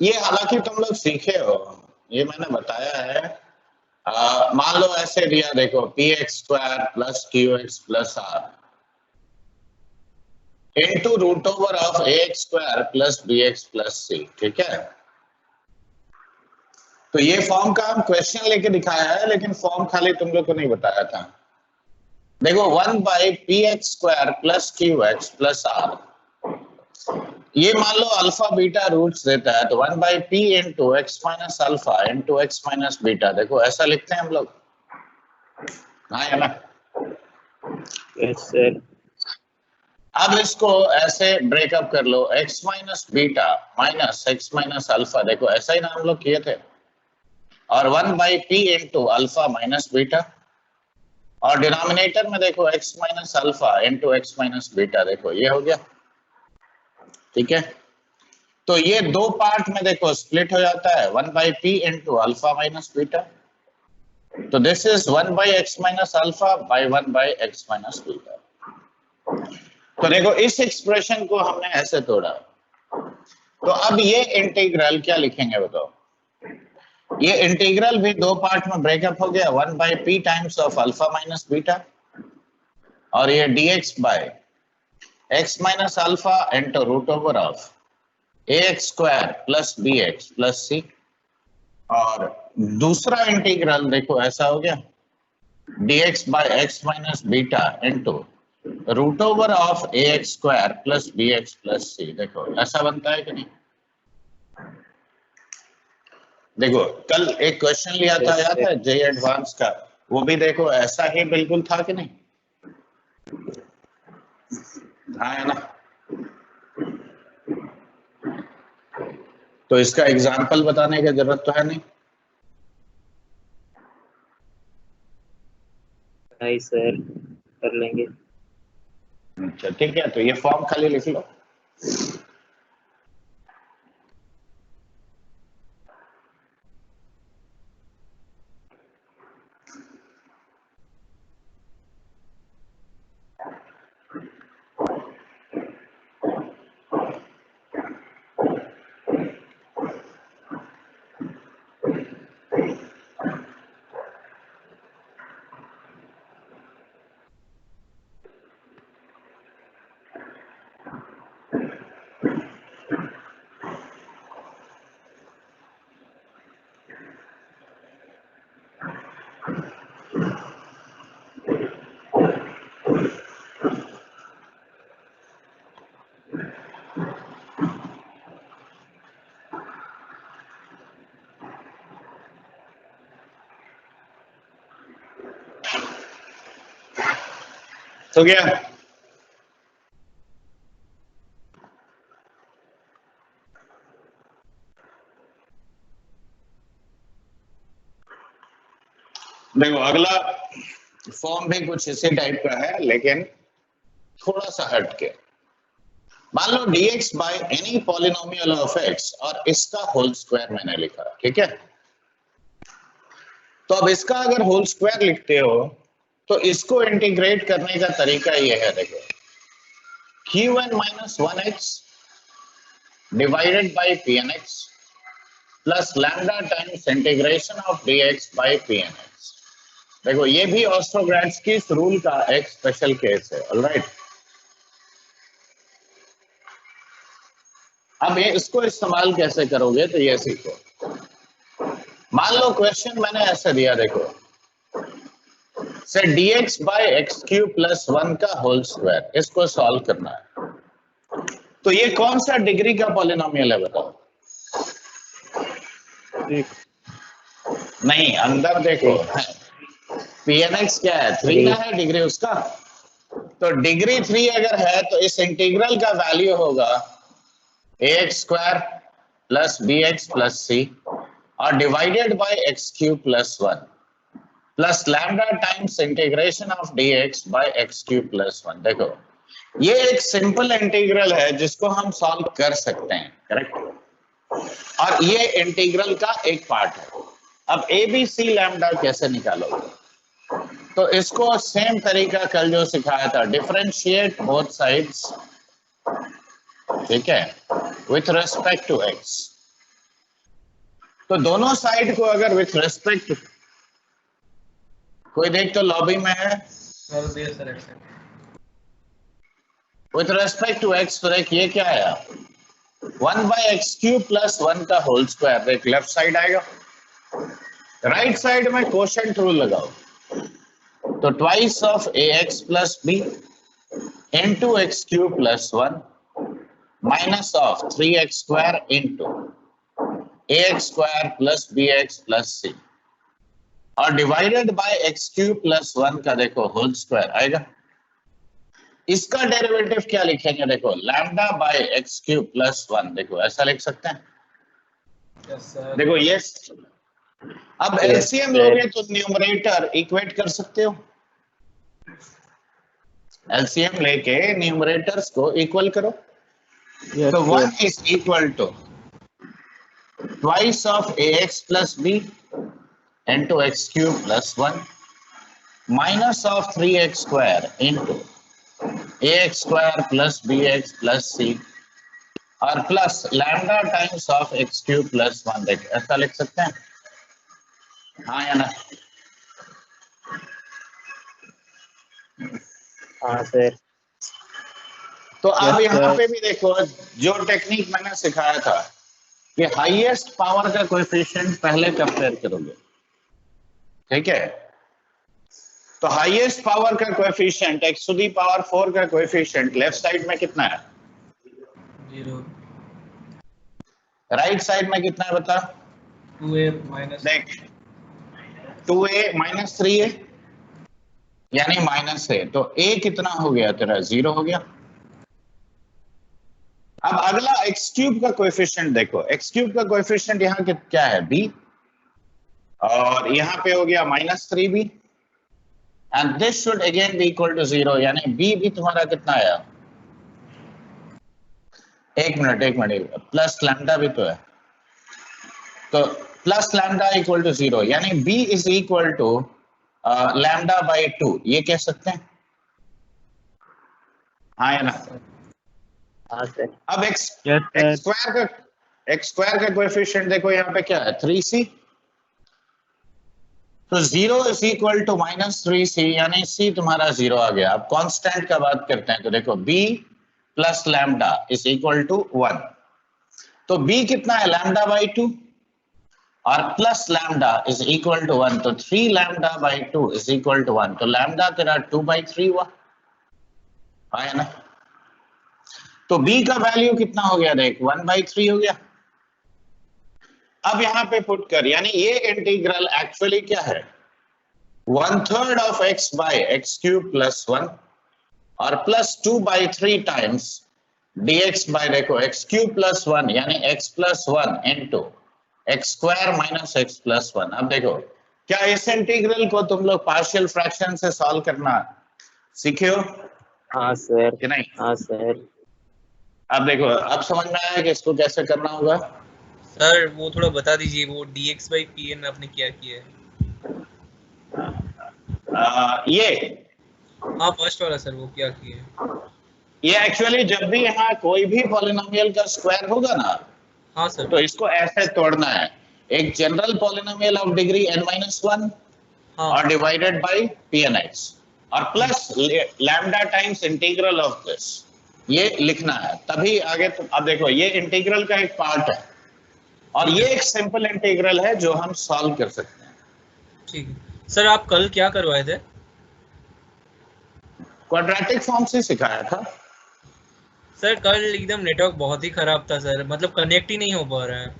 ये हालांकि तुम लोग सीखे हो, ये मैंने बताया है। मान लो ऐसे दिया, देखो p x square plus Q x plus r into root over of a x square plus b x plus c, ठीक है। तो ये फॉर्म का हम क्वेश्चन लेके दिखाया है, लेकिन फॉर्म खाली तुम लोग को नहीं बताया था। देखो 1 by P x square plus Q x plus R, ये मान लो अल्फा बीटा रूट्स देता है, तो 1 by p into x minus alpha into x minus beta, देखो ऐसा लिखते हैं हम लोग, हाँ है ना। Yes sir. अब इसको ऐसे ब्रेकअप कर लो, x minus beta minus x minus alpha, देखो ऐसा ही ना हम लोग किए थे, और 1 by p into alpha minus beta, और डिनोमिनेटर में देखो x minus alpha into x minus beta, देखो ये हो गया, ठीक है। तो ये दो पार्ट में देखो स्प्लिट हो जाता है, 1 by p into alpha minus beta, तो this is 1 by x minus alpha by 1 by x minus beta. तो देखो इस एक्सप्रेशन को हमने ऐसे तोड़ा, तो अब ये इंटीग्रल क्या लिखेंगे बताओ। ये इंटीग्रल भी दो पार्ट में ब्रेकअप हो गया, 1 by p times of alpha minus beta, और ये dx by x minus alpha into root over of a x square plus b x plus c, और दूसरा इंटीग्रल देखो ऐसा हो गया, dx by x minus beta into root over of a x square plus b x plus c, देखो ऐसा बनता है कि नहीं। देखो कल एक क्वेश्चन लिया था, याद है जे एडवांस का, वो भी देखो ऐसा ही बिल्कुल था कि नहीं, हाँ है ना। तो इसका एग्जाम्पल बताने की जरूरत तो है नहीं। नहीं सर, कर लेंगे। अच्छा ठीक है, तो ये फॉर्म खाली लिख लो। तो क्या देखो अगला फॉर्म भी कुछ इसी टाइप का है, लेकिन थोड़ा सा हट के। मान लो dx by any polynomial of x, और इसका होल स्क्वायर मैंने लिखा, ठीक है। तो अब इसका अगर होल स्क्वायर लिखते हो, तो इसको इंटीग्रेट करने का तरीका ये है, देखो qn minus 1x divided by pnx plus lambda times integration of dx by pnx। देखो ये भी ऑस्ट्रोग्राड्स्कीस रूल का एक स्पेशल केस है, ऑलराइट। अब ये इसको इस्तेमाल कैसे करोगे, तो ये सीखो। मान लो क्वेश्चन मैंने ऐसे दिया, देखो से dx by X cube plus 1 का होल स्क्वायर, इसको सॉल्व करना है। तो ये कौन सा डिग्री का पॉलिनोमियल है बताओ। नहीं, अंदर देखो pnx क्या है, 3 ना है डिग्री उसका। तो डिग्री 3 अगर है, तो इस इंटीग्रल का वैल्यू होगा ax square plus bx plus c, और divided by X cube plus 1 plus lambda times integration of dx by X cube plus 1। देखो ये एक सिंपल इंटीग्रल है जिसको हम सॉल्व कर सकते हैं, करेक्ट। और ये इंटीग्रल का एक पार्ट है। अब ए बी सी लैम्डा कैसे निकालोगे, तो इसको सेम तरीका कल जो सिखाया था, डिफरेंशिएट बोथ साइड्स, ठीक है, विथ रेस्पेक्ट टू एक्स। तो दोनों साइड को अगर विथ रेस्पेक्ट, कोई देख तो लॉबी में है, विथ रेस्पेक्ट टू एक्स, तो देख ये क्या आया 1/x³ + 1 का होल स्क्वायर, देख लेफ्ट साइड आएगा, राइट साइड में कोशेंट रूल लगाओ, तो twice of ax + b into x³ + 1 minus of 3x² into ax² + bx + c और डिवाइडेड बाय x³ + 1 का देखो होल स्क्वायर आएगा। इसका डेरिवेटिव क्या लिखेंगे, देखो लैम्डा बाय x³ + 1, देखो ऐसा लिख सकते हैं। देखो ये अब एलसीएम लोगे तो न्यूमरेटर इक्वेट कर सकते हो, एलसीएम लेके न्यूमरेटर्स को इक्वल करो, तो 1 is equal to twice of ax + b into x³ + 1 minus of 3x² into ax² + bx + c और plus lambda times of x³ + 1, देख ऐसा लिख सकते हैं, हाँ या ना? हाँ सर। तो अब यहाँ पे भी देखो जो टेक्निक मैंने सिखाया था कि हाईएस्ट पावर का कोएफिशिएंट पहले कंपेयर करोगे, ठीक है? तो हाईएस्ट पावर का कोएफिशिएंट x⁴ का कोएफिशिएंट लेफ्ट साइड में कितना है? 0। राइट साइड में कितना है बता? 2a माइनस, देख 2a - 3a यानी माइनस है, तो a कितना हो गया तेरा? 0 हो गया। अब अगला x³ का कोएफिशिएंट देखो, x³ का कोएफिशिएंट यहाँ क्या है? b, और यहाँ पे हो गया -3b and this should again be equal to 0, यानी b भी तुम्हारा कितना आया? एक मिनट प्लस लैम्डा भी तो है, तो प्लस लैम्डा इक्वल टू 0, यानी b इज इक्वल टू λ/2, ये कह सकते हैं, हाँ या ना? हाँ सर। अब x स्क्वायर का कोएफिशिएंट देखो यहाँ पे क्या है? 3c, तो 0 इज इक्वल टू -3c, यानी c तुम्हारा 0 आ गया। अब कांस्टेंट का बात करते हैं, तो देखो b plus lambda is equal to 1, तो b कितना है? λ/2 और plus lambda is equal to 1, तो 3 λ/2 इज इक्वल टू 1, तो लैम्डा तेरा 2/3 हुआ, है ना? तो b का वैल्यू कितना हो गया? देख 1/3 हो गया। अब यहाँ पे पुट कर, यानी ये इंटीग्रल एक्चुअली क्या है? 1/3 ऑफ x/x³ + 1 और प्लस 2/3 टाइम्स dx बाय देखो x³ + 1 यानी x + 1 into x² - x + 1। अब देखो क्या इस इंटीग्रल को तुम लोग पार्शियल फ्रैक्शन से सॉल्व करना सीखे हो? हाँ सर। कि नहीं? हाँ सर। अब देखो अब समझ में आया कि इसको कैसे करना होगा? सर वो थोड़ा बता दीजिए, वो dx/pn आपने क्या किया है? ये हाँ फर्स्ट वाला सर, वो क्या किया है? ये एक्चुअली जब भी यहाँ कोई भी पॉलिनोमियल का स्क्वायर होगा ना, हाँ सर। तो इसको ऐसे तोड़ना है, एक general polynomial of degree n-1 हाँ। और डिवाइडेड बाय pnx और plus lambda times integral of this, ये लिखना है, तभी आगे अब देखो ये इंटीग्रल का एक पार्ट है और ये एक सिंपल इंटीग्रल है जो हम सॉल्व कर सकते हैं। ठीक है सर। आप कल क्या करवाए थे? क्वाड्रेटिक फॉर्म से सिखाया था सर कल एकदम नेटवर्क बहुत ही खराब था सर, मतलब कनेक्ट ही नहीं हो पा रहा है।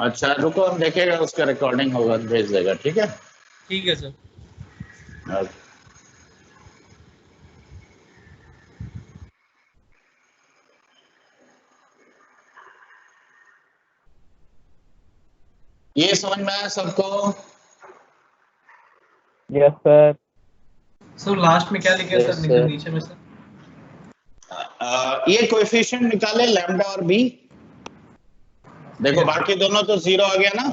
अच्छा रुको, हम देखेगा, उसका रिकॉर्डिंग होगा तो भेज देगा, ठीक है? ठीक है सर। ये समझ में आया सबको? Yes sir. सर लास्ट में क्या लिखे Yes, सर? sir. नीचे में सर ये कोएफिशिएंट निकाले लैम्डा और b, देखो बाकी दोनों तो 0 आ गया ना,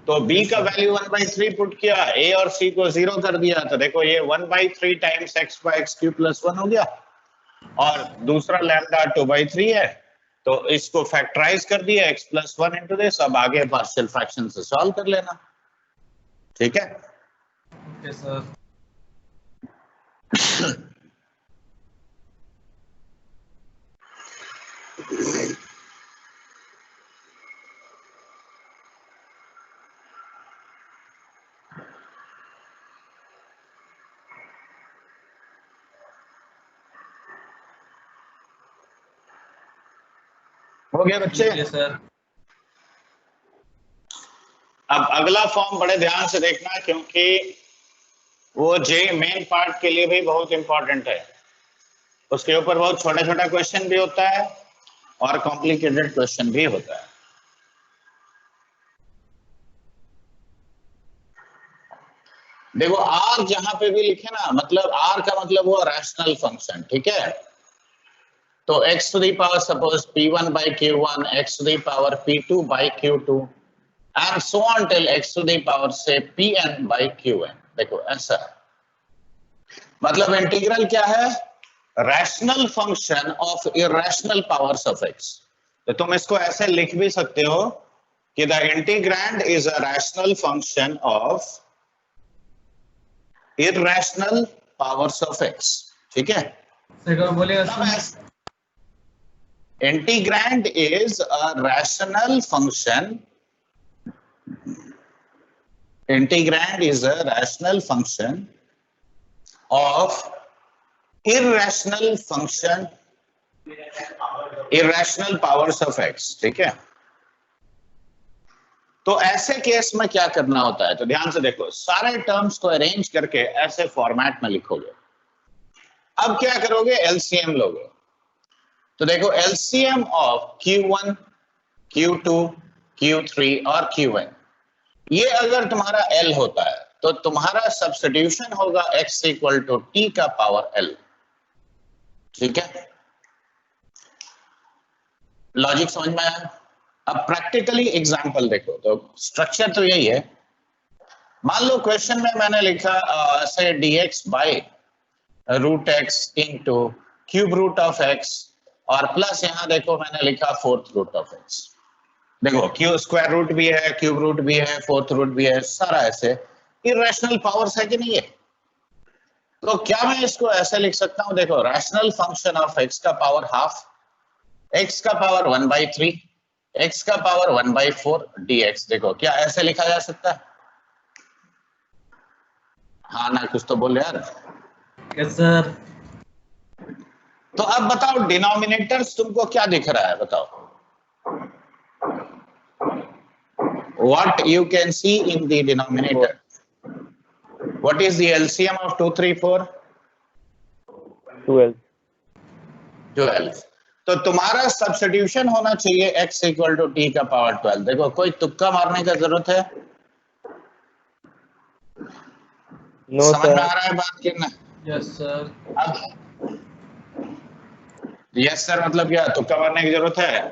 तो b का वैल्यू 1/3 पुट किया, a और c को 0 कर दिया, तो देखो ये 1/3 टाइम्स x/x³ + 1 हो गया और दूसरा लैम्डा 2/3 है तो इसको फैक्टराइज कर दिया x प्लस 1 इंटू दिस, अब आगे पार्शियल फ्रैक्शन से सॉल्व कर लेना, ठीक है। Okay sir. हो गया बच्चे? ठीक है सर। अब अगला फॉर्म बड़े ध्यान से देखना, क्योंकि वो जे मेन पार्ट के लिए भी बहुत इंपॉर्टेंट है। उसके ऊपर बहुत छोटा छोटा क्वेश्चन भी होता है और कॉम्प्लिकेटेड क्वेश्चन भी होता है। देखो आर जहां पे भी लिखे ना, मतलब आर का मतलब हुआ रैशनल फंक्शन, ठीक है। तो x to the power suppose p1 by q1, x to the power p2 by q2 and so on till x to the power say pn by qn। देखो ऐसा मतलब इंटीग्रल क्या है, rational function of irrational powers of x। तो तुम इसको ऐसे लिख भी सकते हो कि the integrand is a rational function of irrational powers of x, ठीक है। सर बोलिएगा sir. Integrand is a rational function. Integrand is a rational function of irrational function, irrational powers of x, ठीक है। तो ऐसे केस में क्या करना होता है, तो ध्यान से देखो, सारे टर्म्स को अरेंज करके ऐसे फॉर्मेट में लिखोगे। अब क्या करोगे, एलसीएम लोगे। तो देखो LCM of Q1, Q2, Q3 और Q1, ये अगर तुम्हारा L होता है तो तुम्हारा सब्स्टिट्यूशन होगा x इक्वल टू t का पावर L, ठीक है। लॉजिक समझ में आया? अब प्रैक्टिकली एग्जांपल देखो, तो स्ट्रक्चर तो यही है। मान लो क्वेश्चन में मैंने लिखा से dx by root x into cube root of x और प्लस यहां देखो मैंने लिखा फोर्थ रूट ऑफ x। देखो क्यू स्क्वायर रूट भी है, क्यूब रूट भी है, फोर्थ रूट भी है, सारा ऐसे इरेशनल पावर्स है कि नहीं है। तो क्या मैं इसको ऐसे लिख सकता हूं, देखो रैशनल फंक्शन ऑफ x का पावर हाफ, x का पावर 1/3, x का पावर 1/4 dx। देखो क्या ऐसे लिखा जा सकता है? हाँ ना, कुछ तो बोल यार। Yes sir. तो अब बताओ डिनोमिनेटर्स तुमको क्या दिख रहा है, बताओ। What you can see in the denominator? What is the LCM of 2, 3, 4? 12। 12। तो तुम्हारा सब्स्टिट्यूशन होना चाहिए x इक्वल टू t का पावर 12। देखो कोई तुक्का मारने का जरूरत है? नो समझ में सर। आ रहा है बात कि ना? Yes sir. अब यस सर मतलब क्या, तुक्का मारने की जरूरत है?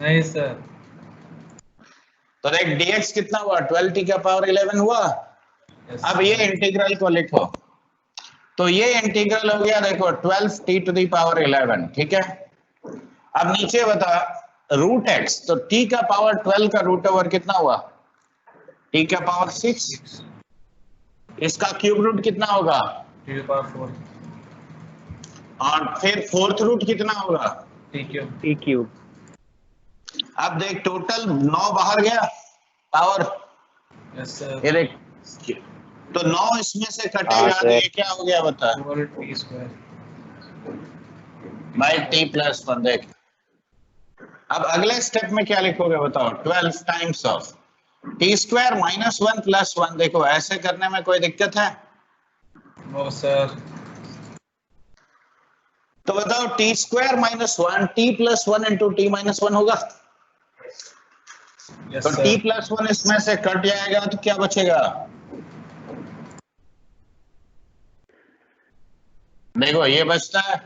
नहीं सर। तो देख dx कितना हुआ, 12t का पावर 11 हुआ। Yes, अब ये इंटीग्रल को लिखो, तो ये इंटीग्रल हो गया देखो 12t टू द पावर 11, ठीक है। अब नीचे बता रूट x, तो t का पावर 12 का रूट ओवर कितना हुआ, t का पावर 6। इसका क्यूब रूट कितना होगा, 3/4 और फिर फोर्थ रूट कितना होगा, t क्यूब। अब देख टोटल 9 बाहर गया पावर। Yes sir. ये देख, तो 9 इसमें से कटेगा हाँ, तो ये सर। क्या हो गया बता, t²। By t plus 1। देख अब अगले स्टेप में क्या लिखोगे बताओ, 12 times of t² minus 1 plus 1। देखो ऐसे करने में कोई दिक्कत है? No sir. तो बताओ t² minus 1 t plus 1 into t minus 1 होगा। यस तो सर। t प्लस 1 इसमें से कट जाएगा तो क्या बचेगा, देखो ये बचता है।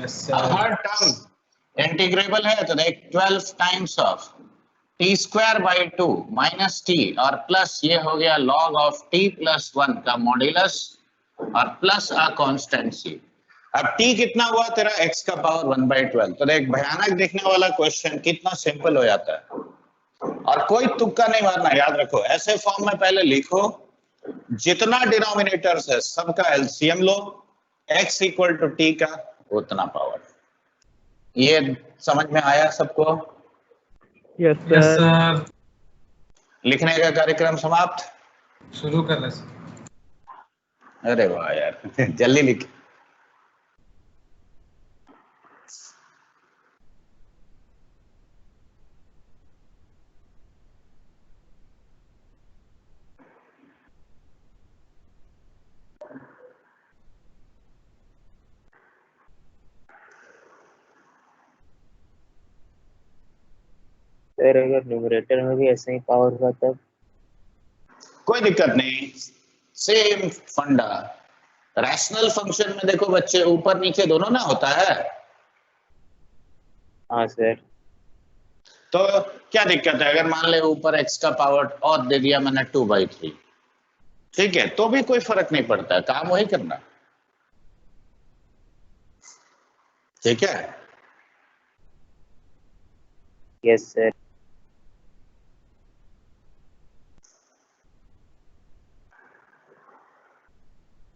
यस अब सर। हर टर्म इंटीग्रेबल है, तो देख 12 times of t² by 2 minus t और प्लस ये हो गया log ऑफ t प्लस 1 का मॉड्यूलस और प्लस अ कांस्टेंट c। अब t कितना हुआ तेरा x का पावर 1/12। तो देख भयानक दिखने वाला क्वेश्चन कितना सिंपल हो जाता है, और कोई तुक्का नहीं मारना, याद रखो। ऐसे फॉर्म में पहले लिखो, जितना डिनोमिनेटर्स है सबका एलसीएम लो, x इक्वल टू टी का उतना पावर। ये समझ में आया सबको? Yes yes sir. सर। लिखने का कार्यक्रम समाप्त। शुरू कर ले सर। अरे वाह यार जल्दी लिख। सर अगर न्यूमरेटर में भी ऐसे ही पावर हुआ तब? कोई दिक्कत नहीं, सेम फंडा। रैशनल फंक्शन में देखो बच्चे, ऊपर नीचे दोनों ना होता है, हाँ सर। तो क्या दिक्कत है? अगर मान ले ऊपर x का पावर और दे दिया मैंने 2/3, ठीक है, तो भी कोई फर्क नहीं पड़ता है, काम वही करना। ठीक है, यस सर।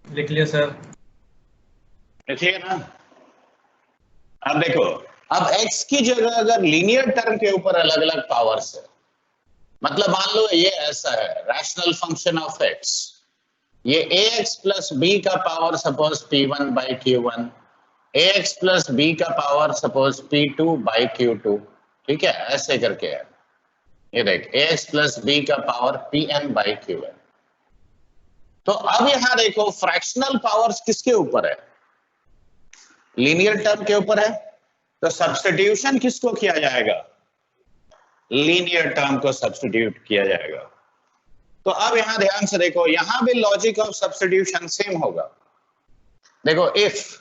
लिख लिया सर। देखिए ना। अब देखो, अब x की जगह अगर लीनियर टर्म के ऊपर अलग अलग पावर्स है, मतलब मान लो ये ऐसा है, रैशनल फंक्शन ऑफ x, ये ax प्लस b का power suppose p1/q1, ax plus b का पावर सपोज p2/q2, ठीक है, ऐसे करके है। ये देख, ax प्लस b का पावर pn/qn। तो अब यहां देखो, फ्रैक्शनल पावर्स किसके ऊपर है? लीनियर टर्म के ऊपर है, तो सब्स्टिट्यूशन किसको किया जाएगा? लीनियर टर्म को सब्स्टिट्यूट किया जाएगा। तो अब यहां ध्यान से देखो, यहां भी लॉजिक ऑफ सब्स्टिट्यूशन सेम होगा। देखो, if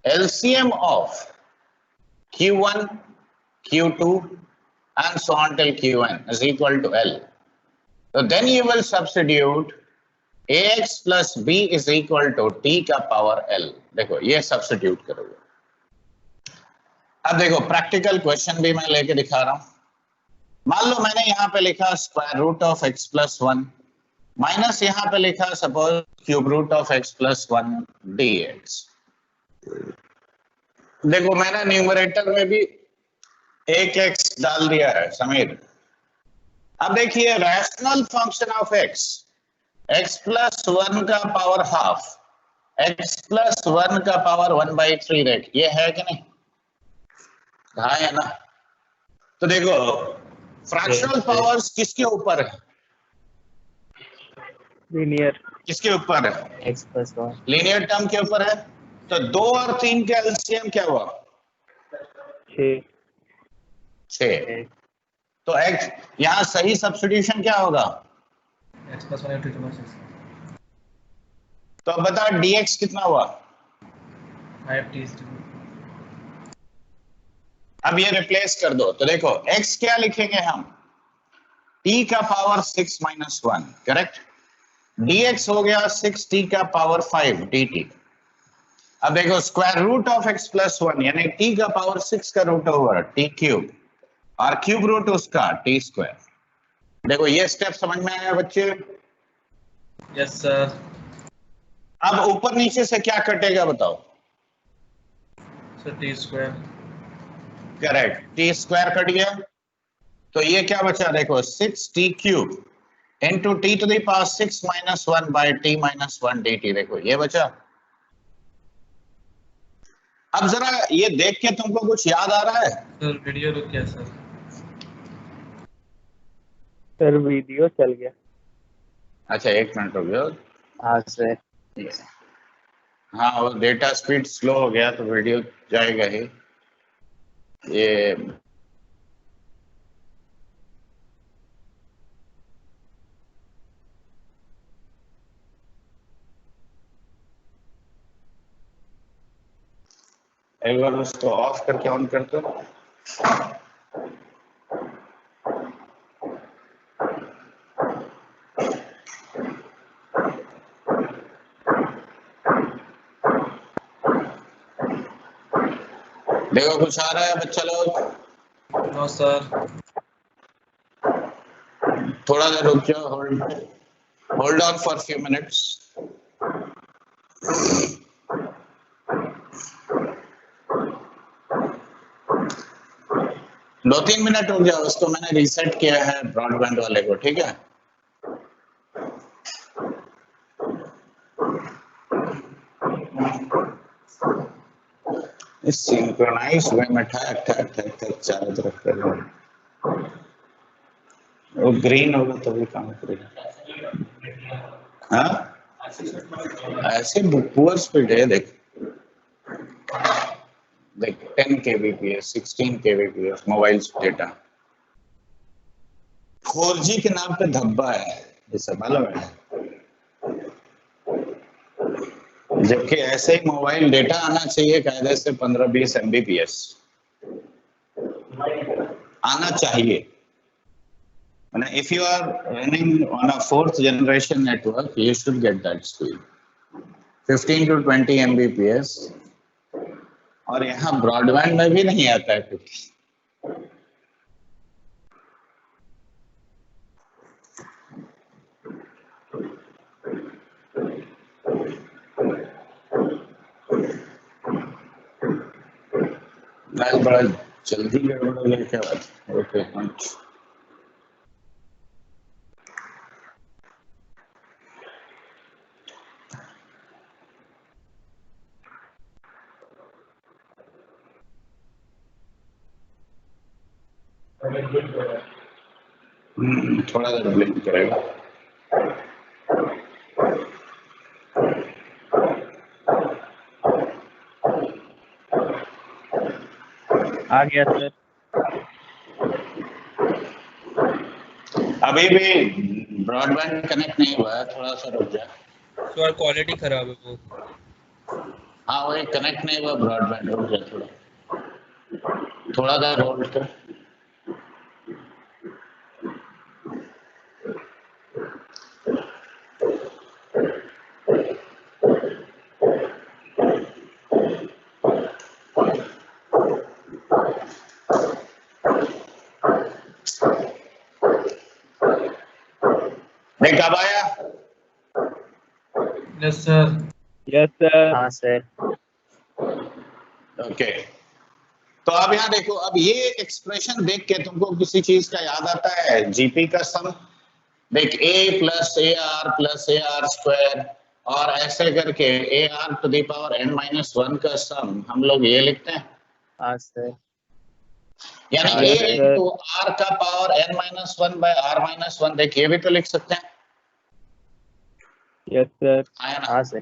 LCM of Q1, Q2 and so on till Qn is equal to L, so then you will substitute ax plus b is equal to t का पावर l। देखो ये substitute करोगे। अब देखो practical question भी मैं लेके दिखा रहा हूं। मान लो मैंने यहां पे लिखा square root of x plus 1 minus यहां पे लिखा suppose cube root of x plus 1 dx। देखो मैंने न्यूमरेटर में भी एक x डाल दिया है समीर। अब देखिए, rational function of x plus 1 का पावर हाफ, x प्लस 1 का पावर 1/3 देख, ये है कि नहीं? हाँ है ना? तो देखो फ्रैक्शनल पावर्स किसके ऊपर है? लीनियर। किसके ऊपर है? X plus 1। लीनियर टर्म के ऊपर है। तो 2 और 3 का एलसीएम क्या हुआ? 6। 6। तो x यहां सही सब्स्टिट्यूशन क्या होगा? x plus 1 into 2 6 तो अब बता dx कितना हुआ? 5t is 2। अब ये रिप्लेस कर दो, तो देखो x क्या लिखेंगे हम? t का पावर 6 माइनस 1, करेक्ट। dx हो गया 6t का पावर 5 dt। अब देखो square root of x plus 1 यानी t का पावर 6 का रूट ओवर t क्यूब, और क्यूब रूट उसका t स्क्वायर। देखो ये स्टेप समझ में आया बच्चे? Yes sir. अब ऊपर नीचे से क्या कटेगा बताओ? Sir t square. Correct, t square cut गया। तो ये क्या बचा? देखो 6t cube into T to the power 6 minus 1 by t minus 1 dt। देखो ये बचा। अब जरा ये देख के तुमको कुछ याद आ रहा है? सर वीडियो रुक गया सर। सर वीडियो चल गया। अच्छा एक मिनट रुक जाओ। हाँ सर। हाँ वो डेटा स्पीड स्लो हो गया तो वीडियो जाएगा ही। ये एक बार उसको ऑफ करके ऑन कर दो। देखो कुछ आ रहा है बच्चा लोग? No sir. थोड़ा देर रुक जाओ, hold on for few minutes. दो तीन मिनट रुक जाओ, उसको मैंने रीसेट किया है ब्रॉडबैंड वाले को, ठीक है? इस सिंक्रोनाइज वे में ठक ठक ठक ठक चारों तरफ कर रहा है। वो ग्रीन होगा तभी काम करेगा। हाँ ऐसे पुअर स्पीड है, देख देख 10 kbps 16 kbps mobile data. 4G के नाम पे धब्बा है, ये सब मालूम है? जबकि ऐसे ही मोबाइल डेटा आना चाहिए कायदे से 15-20 mbps आना चाहिए। If you are running on a 4th generation network, you should get that speed, 15 to 20 mbps। और यहाँ ब्रॉडबैंड में भी नहीं आता है कुछ। आज बड़ा जल्दी गड़बड़ हो गया क्या बात? ओके थोड़ा देर ब्लिंक करेगा। आ गया सर। अभी भी ब्रॉडबैंड कनेक्ट नहीं हुआ है, थोड़ा सा रुक जा। सर क्वालिटी खराब है बहुत। हाँ वही कनेक्ट नहीं हुआ ब्रॉडबैंड, रुक जा थोड़ा देर होल्ड कर। नहीं कब आया? Yes sir. Yes sir. हाँ सर। ओके तो अब यहाँ देखो, अब ये एक्सप्रेशन देख के तुमको किसी चीज का याद आता है? जीपी का सम देख, a plus A R plus A R square और ऐसे करके A R to the power n-1 का सम हम लोग ये लिखते हैं। हाँ सर। यानी हाँ, a सर। इंटू आर का पावर n-1 बाय r-1 देख, ये भी तो लिख सकते हैं। Yes sir. आया ना? हाँ सर।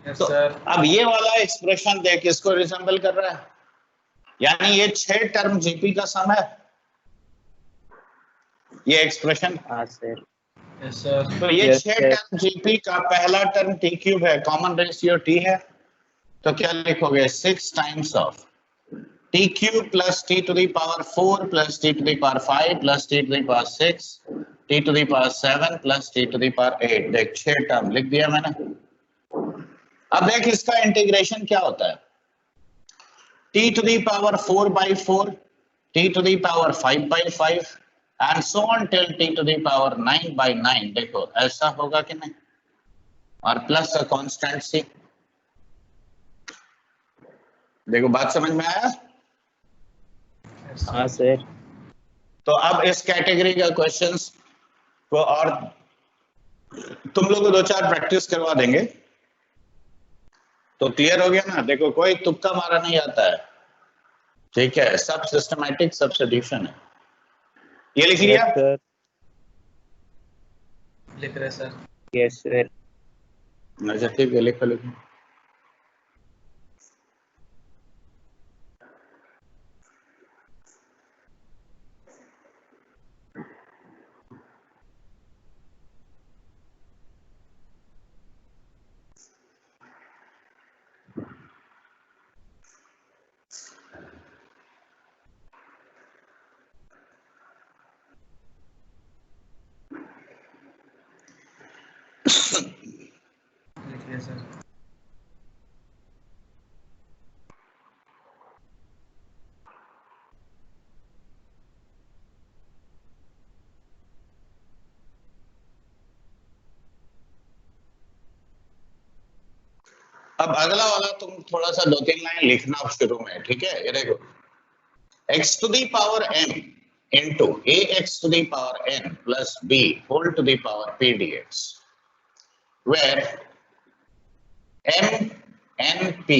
यस तो सर। अब ये वाला एक्सप्रेशन देख, इसको रिसेंबल कर रहा है, यानी ये 6 टर्म जीपी का सम है ये एक्सप्रेशन। हाँ सर। Yes sir. तो ये Yes, 6 sir. टर्म जीपी का पहला टर्म टी क्यूब है, कॉमन रेशियो टी है, तो क्या लिखोगे? 6 times of T cube plus T to the power 4 plus T to the power 5 plus T to the power 6 T to the power 7 plus T to the power 8। देख 6 term लिख दिया मैंने। अब देख इसका इंटीग्रेशन क्या होता है? t to the power 4 by 4, t to the power 5 by 5 and so on till t to the power 9 by 9। देखो ऐसा होगा कि नहीं? और प्लस अ कांस्टेंट सी। देखो बात समझ में आया? हाँ सर। तो अब इस कैटेगरी का क्वेश्चंस को और तुम लोग को 2-4 प्रैक्टिस करवा देंगे तो क्लियर हो गया ना? देखो कोई तुक्का मारा नहीं आता है, ठीक है? सब सिस्टमैटिक सब्स्टिट्यूशन है। ये लिख लिया? Yes sir. लिख रहे सर। Yes sir. अच्छा ठीक है, लिखो लिखो। लिखिए सर। अब अगला वाला तुम थोड़ा सा 2-3 लाइन लिखना शुरू में, ठीक है। ये देखो x to the power n into ax to the power n plus b whole to the power p dx, where m n p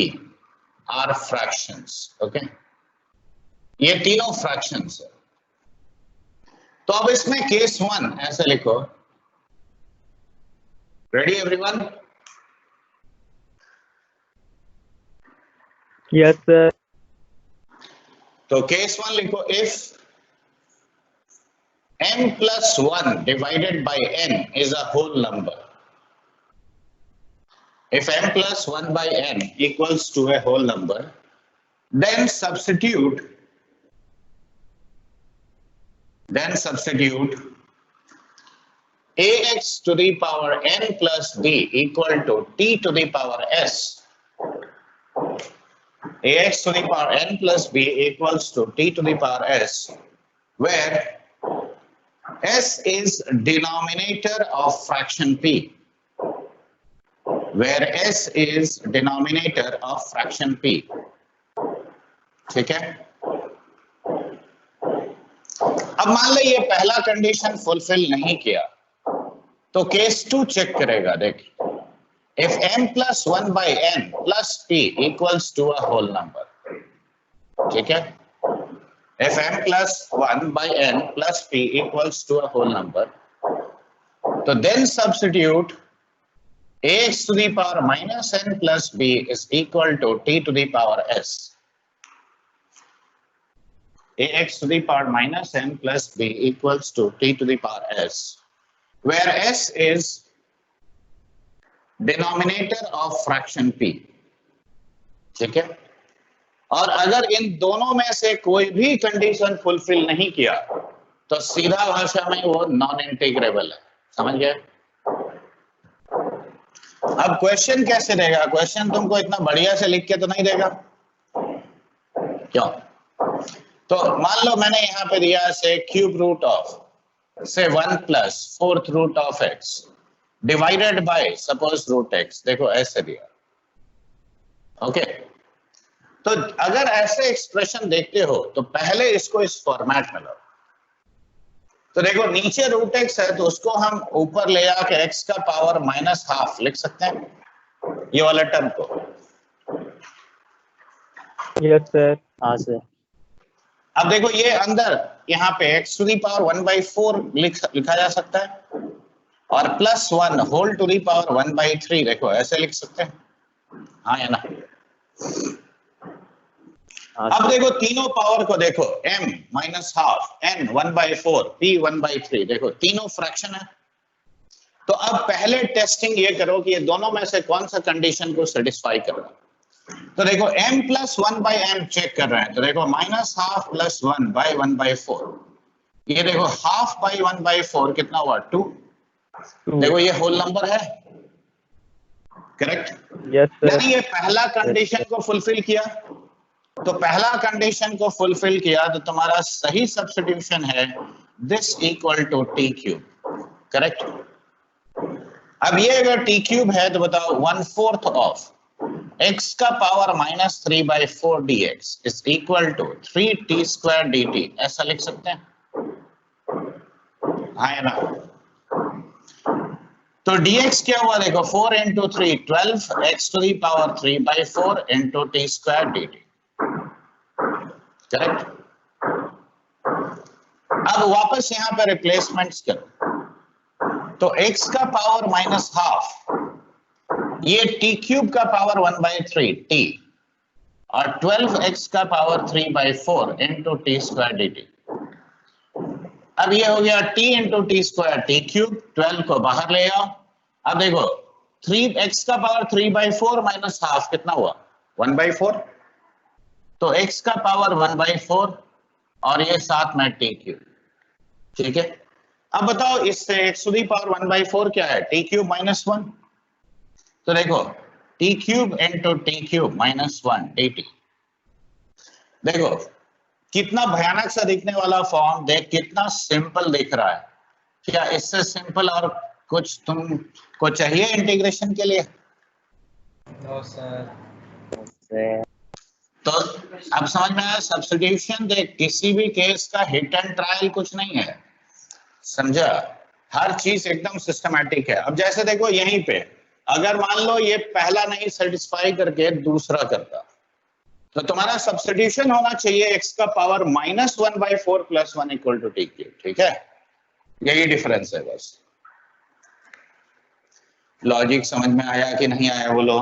are fractions. Okay, ये तीनों fractions है। तो अब इसमें केस 1 ऐसे लिखो, रेडी एवरीवन? Yes sir. तो case 1 लिखो, if m plus 1 divided by n is a whole number, if m plus 1 by n equals to a whole number, then substitute ax to the power n plus b equal to t to the power s. Ax to the power n plus b equals to t to the power s, where s is denominator of fraction p. Where s is denominator of fraction p. ठीक है। अब मान लो ये पहला condition fulfil नहीं किया, तो case 2 check करेगा। देख, if m plus 1 by n plus p equals to a whole number, ठीक है, if m plus 1 by n plus p equals to a whole number, तो then substitute ax to the power minus n plus b is equal to t to the power s. Ax to the power minus n plus b equals to t to the power s, where s is denominator of fraction p. ठीक है। और अगर इन दोनों में से कोई भी condition fulfil नहीं किया, तो सीधा भाषा में वो नॉन इंटीग्रेबल है। समझ गए? अब क्वेश्चन कैसे देगा? क्वेश्चन तुमको इतना बढ़िया से लिख के तो नहीं देगा, क्यों? तो मान लो मैंने यहाँ पे दिया से क्यूब रूट ऑफ से 1 plus 4th root of x divided by suppose root x। देखो ऐसे दिया, ओके। तो अगर ऐसे एक्सप्रेशन देखते हो तो पहले इसको इस फॉर्मेट में लो। तो देखो नीचे रूट x है, तो उसको हम ऊपर ले आके x का पावर -½ लिख सकते हैं, ये वाला टर्म को। Yes sir. हाँ सर। अब देखो ये अंदर यहाँ पे x to the power 1/4 लिखा जा सकता है, और +1 होल टू दी पावर 1/3 देखो ऐसे लिख सकते हैं, हाँ या ना? अब देखो तीनों पावर को देखो, m -½ n 1/4 p 1/3, देखो तीनों फ्रैक्शन है। तो अब पहले टेस्टिंग ये करो कि ये दोनों में से कौन सा कंडीशन को सेटिस्फाई कर रहा है। तो देखो m plus 1 by m check कर रहे हैं, तो देखो -½ plus 1 by 1/4, ये देखो ½ by 1/4 कितना हुआ? 2। देखो ये होल नंबर है, करेक्ट? Yes sir. यानी ये पहला कंडीशन को फुलफिल किया। तो पहला कंडीशन को फुलफिल किया तो तुम्हारा सही सब्स्टिट्यूशन है this equal to T cube, correct? अब ये अगर टी क्यूब है तो बताओ 1/4 ऑफ x का power -3/4 dx is equal to 3t² dt, ऐसा लिख सकते हैं, हाँ या ना? तो dx क्या हुआ? देखो 4 into 3 12 x to the power 3/4 into t² dt, correct? अब वापस यहाँ पे रिप्लेसमेंट्स करो, तो x का पावर -½ ये t क्यूब का पावर 1/3 t और 12x का पावर 3/4 into t² dt। अब ये हो गया t into t² t cube, 12 को बाहर ले आओ। अब देखो 3x का पावर 3/4 -½ कितना हुआ? 1/4। तो x का पावर 1/4 और ये साथ में t क्यूब, ठीक है? अब बताओ इससे x to the power 1/4 क्या है? t cube -1। तो देखो t cube into t cube -1 dt। देखो कितना भयानक सा दिखने वाला फॉर्म, देख कितना सिंपल दिख रहा है। क्या इससे सिंपल और कुछ तुमको चाहिए इंटीग्रेशन के लिए? No sir. सर तो अब समझ में आया सब्स्टिट्यूशन। देख किसी भी केस का हिट एंड ट्रायल कुछ नहीं है, समझा? हर चीज एकदम सिस्टमैटिक है। अब जैसे देखो यहीं पे अगर मान लो ये पहला नहीं सेटिस्फाई करके दूसरा करता, तो तुम्हारा सब्स्टिट्यूशन होना चाहिए x का पावर -1/4 + 1 = t³। ठीक है, यही डिफरेंस है बस। लॉजिक समझ में आया कि नहीं आया बोलो?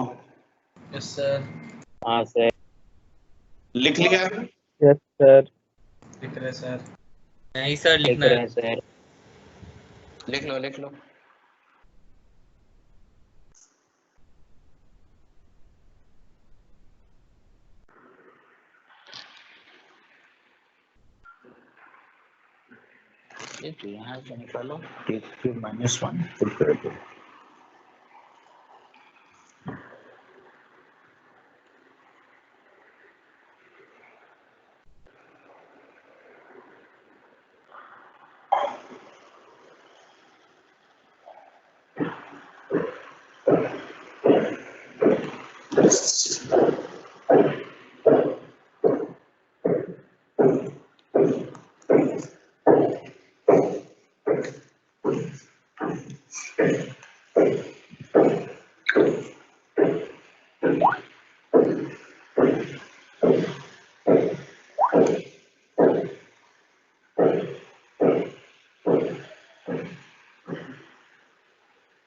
Yes sir. हाँ सर। लिख लिया? Yes sir. लिख रहे सर। नहीं सर, लिख लिखना रहे है। हैं सर। लिख लो लिख लो। ये तो यहाँ से निकालो t³ - 1 पुट कर दो।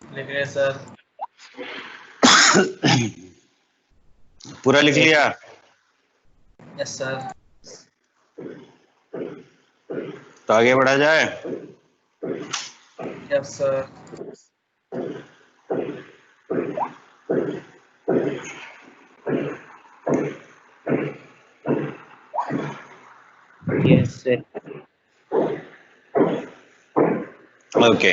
लिख रहे सर। पूरा लिख लिया? Yes sir. तो आगे बढ़ा जाए। Yes sir. Yes sir. Okay,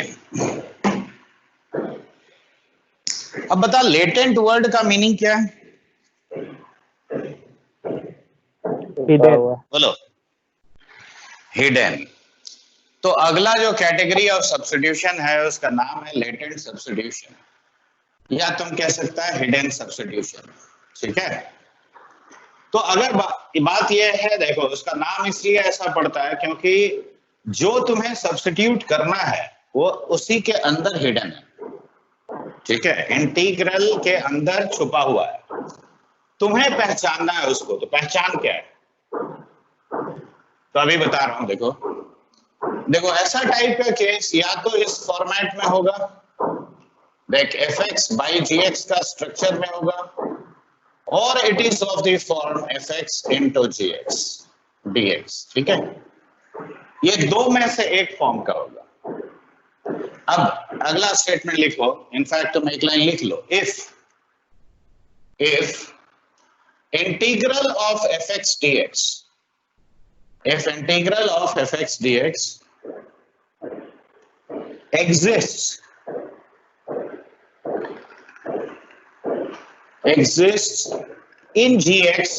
अब बता लेटेंट वर्ड का मीनिंग क्या है? छुपा हुआ। बोलो। हिडन। तो अगला जो कैटेगरी ऑफ सब्स्टिट्यूशन है उसका नाम है लेटेंट सब्स्टिट्यूशन, या तुम कह सकता है हिडन सब्स्टिट्यूशन। ठीक है, तो अगर बात यह है, देखो उसका नाम इसलिए ऐसा पड़ता है क्योंकि जो तुम्हें सब्स्टिट्यूट करना है वो उसी के अंदर हिडन है। ठीक है, इंटीग्रल के अंदर छुपा हुआ है, तुम्हें पहचानना है उसको। तो पहचान क्या है? तो अभी बता रहा हूं। देखो देखो ऐसा टाइप का केस या तो इस फॉर्मेट में होगा, देख fx/gx का स्ट्रक्चर में होगा, और it is of the form fx into gx dx। ठीक है, ये दो में से एक फॉर्म का होगा। अब अगला स्टेटमेंट लिखो, इनफैक्ट तुम एक लाइन लिख लो, if integral of fx dx, if integral of fx dx exists in gx,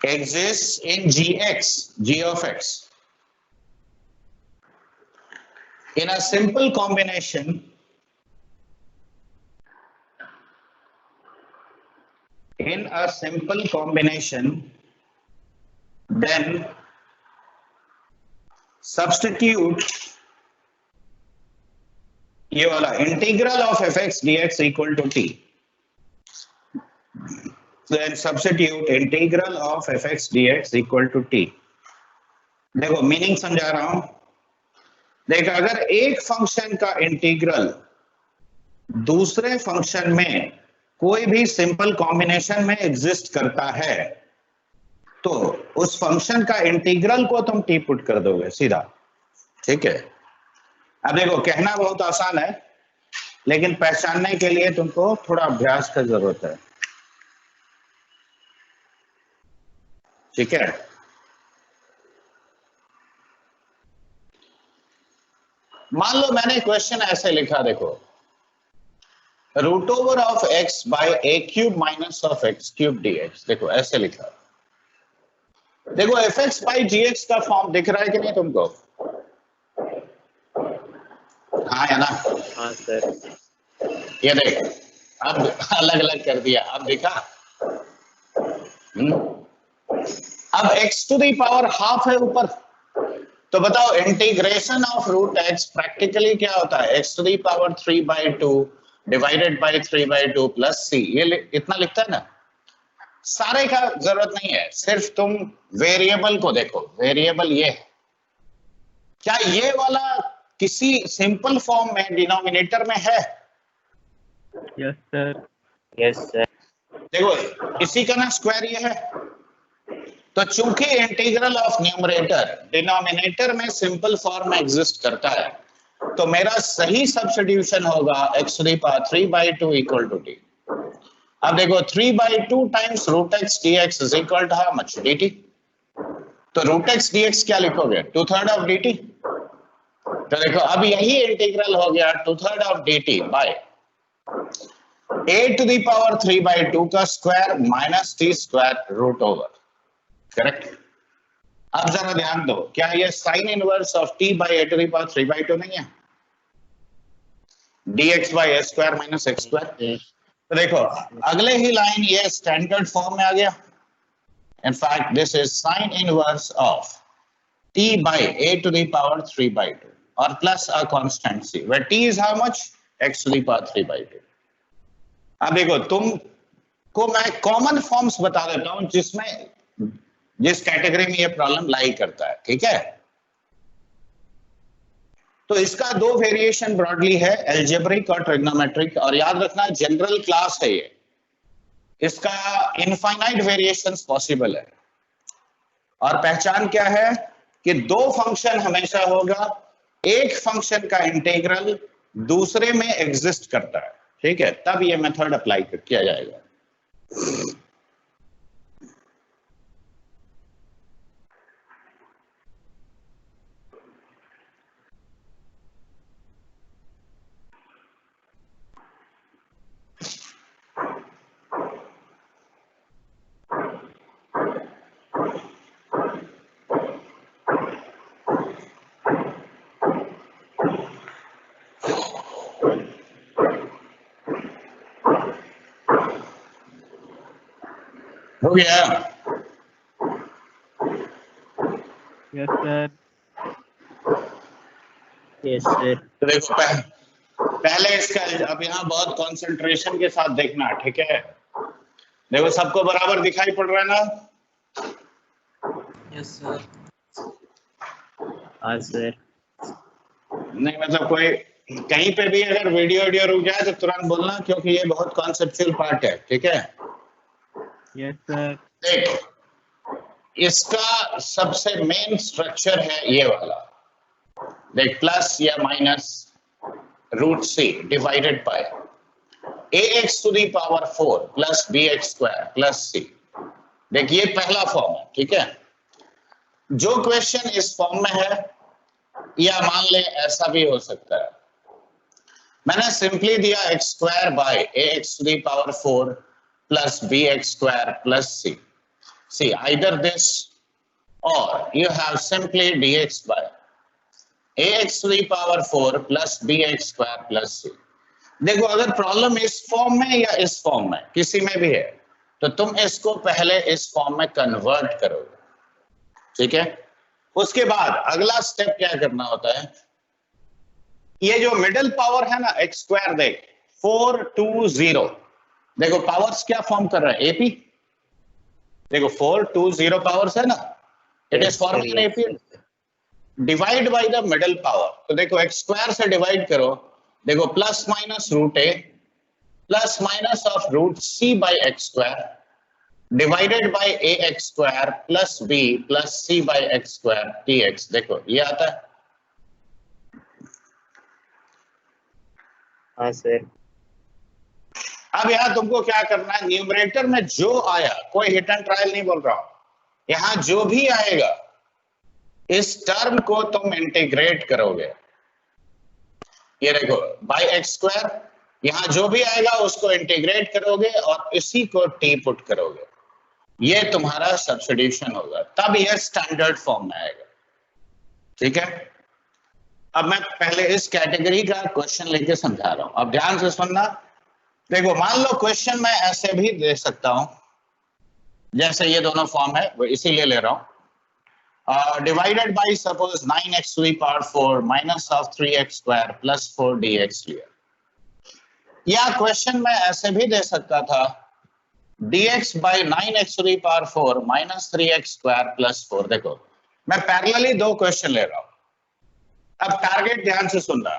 exists in gx, g of x, in a simple combination then substitute ये वाला integral of fx dx equal to t, then substitute integral of fx dx equal to t। देखो meaning समझा रहा हूं। देख अगर एक function का इंटीग्रल दूसरे फंक्शन में कोई भी सिंपल कॉम्बिनेशन में एग्जिस्ट करता है तो उस फंक्शन का इंटीग्रल को तुम टी पुट कर दोगे सीधा। ठीक है, अब देखो कहना बहुत आसान है लेकिन पहचानने के लिए तुमको थोड़ा अभ्यास का जरूरत है। ठीक है, मान लो मैंने क्वेश्चन ऐसे लिखा, देखो root over of X by A cube minus of X cube DX. देखो ऐसे लिखा, देखो F X by G X का फॉर्म दिख रहा है कि नहीं तुमको? हाँ है ना? हाँ सर। ये देख, अब अलग अलग कर दिया, अब दिखा। अब x to the power half है ऊपर, तो बताओ integration of root x practically क्या होता है? x to the power 3/2 divided by 3/2 plus c। ये इतना लिखता है ना, सारे का जरूरत नहीं है, सिर्फ तुम वेरिएबल को देखो। वेरिएबल ये है, क्या ये वाला किसी सिंपल फॉर्म में डिनोमिनेटर में है? Yes sir. Yes sir. देखो इसी का ना स्क्वायर ये है, तो चूंकि इंटीग्रल ऑफ न्यूमरेटर डिनोमिनेटर में सिंपल फॉर्म में एग्जिस्ट करता है, तो मेरा सही सब्स्टिट्यूशन होगा x to the power 3/2 equal to d। अब देखो 3/2 times root x dx is equal to how much? dt। तो रूट x dx क्या लिखोगे? 2/3 ऑफ dt। तो देखो अब यही इंटीग्रल हो गया 2/3 of dt by a to the power 3/2 का square minus t square root over. Correct? अब जरा ध्यान दो, क्या ये sine inverse of t by a to the power 3/2 नहीं है? dx by a square minus x square. तो देखो अगले ही लाइन ये स्टैंडर्ड फॉर्म में आ गया। In fact, this is sin inverse of t by a to the power 3/2 or plus a constant c, where t is how much? x to the power 3/2. अब देखो तुमको मैं कॉमन फॉर्म्स बता देता हूं जिस कैटेगरी में ये प्रॉब्लम लाई करता है, ठीक है? तो इसका दो वेरिएशन ब्रॉडली है, एल्जेब्रिक और ट्रिग्नोमेट्रिक, और याद रखना जनरल क्लास है ये, इसका इनफाइनाइट वेरिएशंस पॉसिबल है। और पहचान क्या है कि दो फंक्शन हमेशा होगा, एक फंक्शन का इंटीग्रल दूसरे में एग्जिस्ट करता है, ठीक है? तब ये मेथड अप्लाई किया जाएगा। हो गया? Yes sir. Yes sir. तो देखो पहले इसका, अब यहाँ बहुत कंसंट्रेशन के साथ देखना, ठीक है? देखो सबको बराबर दिखाई पड़ रहा है ना? Yes sir. हाँ सर। नहीं मतलब कोई कहीं पे भी अगर वीडियो रुक जाए तो तुरंत बोलना, क्योंकि ये बहुत कॉन्सेप्चुअल पार्ट है, ठीक है? Yes sir. देख इसका सबसे मेन स्ट्रक्चर है ये वाला, देख प्लस या minus root C divided by ax to the power 4 plus bx square plus c। देख ये पहला फॉर्म है, ठीक है? जो क्वेश्चन इस फॉर्म में है, या मान ले ऐसा भी हो सकता है, मैंने सिंपली दिया x square by ax to the power 4 plus bx square plus c. See, either this or you have simply dx by ax to the power 4 plus bx square plus c. देखो अगर problem इस form में या इस form में किसी में भी है, तो तुम इसको पहले इस फॉर्म में कन्वर्ट करोगे, ठीक है? उसके बाद अगला स्टेप क्या करना होता है, ये जो मिडिल पावर है ना x स्क्वायर, देख 4 2 0, देखो पावर्स क्या फॉर्म कर रहा है? एपी। देखो 4 2 0 पावर्स है ना, it is forming an AP. Divide by the middle power, तो देखो x स्क्वायर से डिवाइड करो, देखो plus minus root A plus minus of root C by X square divided by A x square plus B plus C by X square T X. देखो ये आता है। हाँ सर। अब यहाँ तुमको क्या करना है, न्यूमरेटर में जो आया, कोई हिट एंड ट्रायल नहीं बोल रहा हूं, यहां जो भी आएगा इस टर्म को तुम इंटीग्रेट करोगे। ये देखो बाय एक्स स्क्वायर यहाँ जो भी आएगा उसको इंटीग्रेट करोगे और इसी को टी पुट करोगे, ये तुम्हारा सब्स्टिट्यूशन होगा, तब यह स्टैंडर्ड फॉर्म में आएगा। ठीक है, अब मैं पहले इस कैटेगरी का क्वेश्चन लेके समझा रहा हूं, अब ध्यान से सुनना। देखो मान लो क्वेश्चन मैं ऐसे भी दे सकता हूं, जैसे ये दोनों फॉर्म है वो इसीलिए ले रहा हूं, divided by suppose 9x to the power 4 minus of 3x square plus 4dx लिया, या क्वेश्चन मैं ऐसे भी दे सकता था dx by 9x to the power 4 minus 3x square plus 4। देखो मैं पैरेलली दो क्वेश्चन ले रहा हूं। अब टारगेट ध्यान से सुनना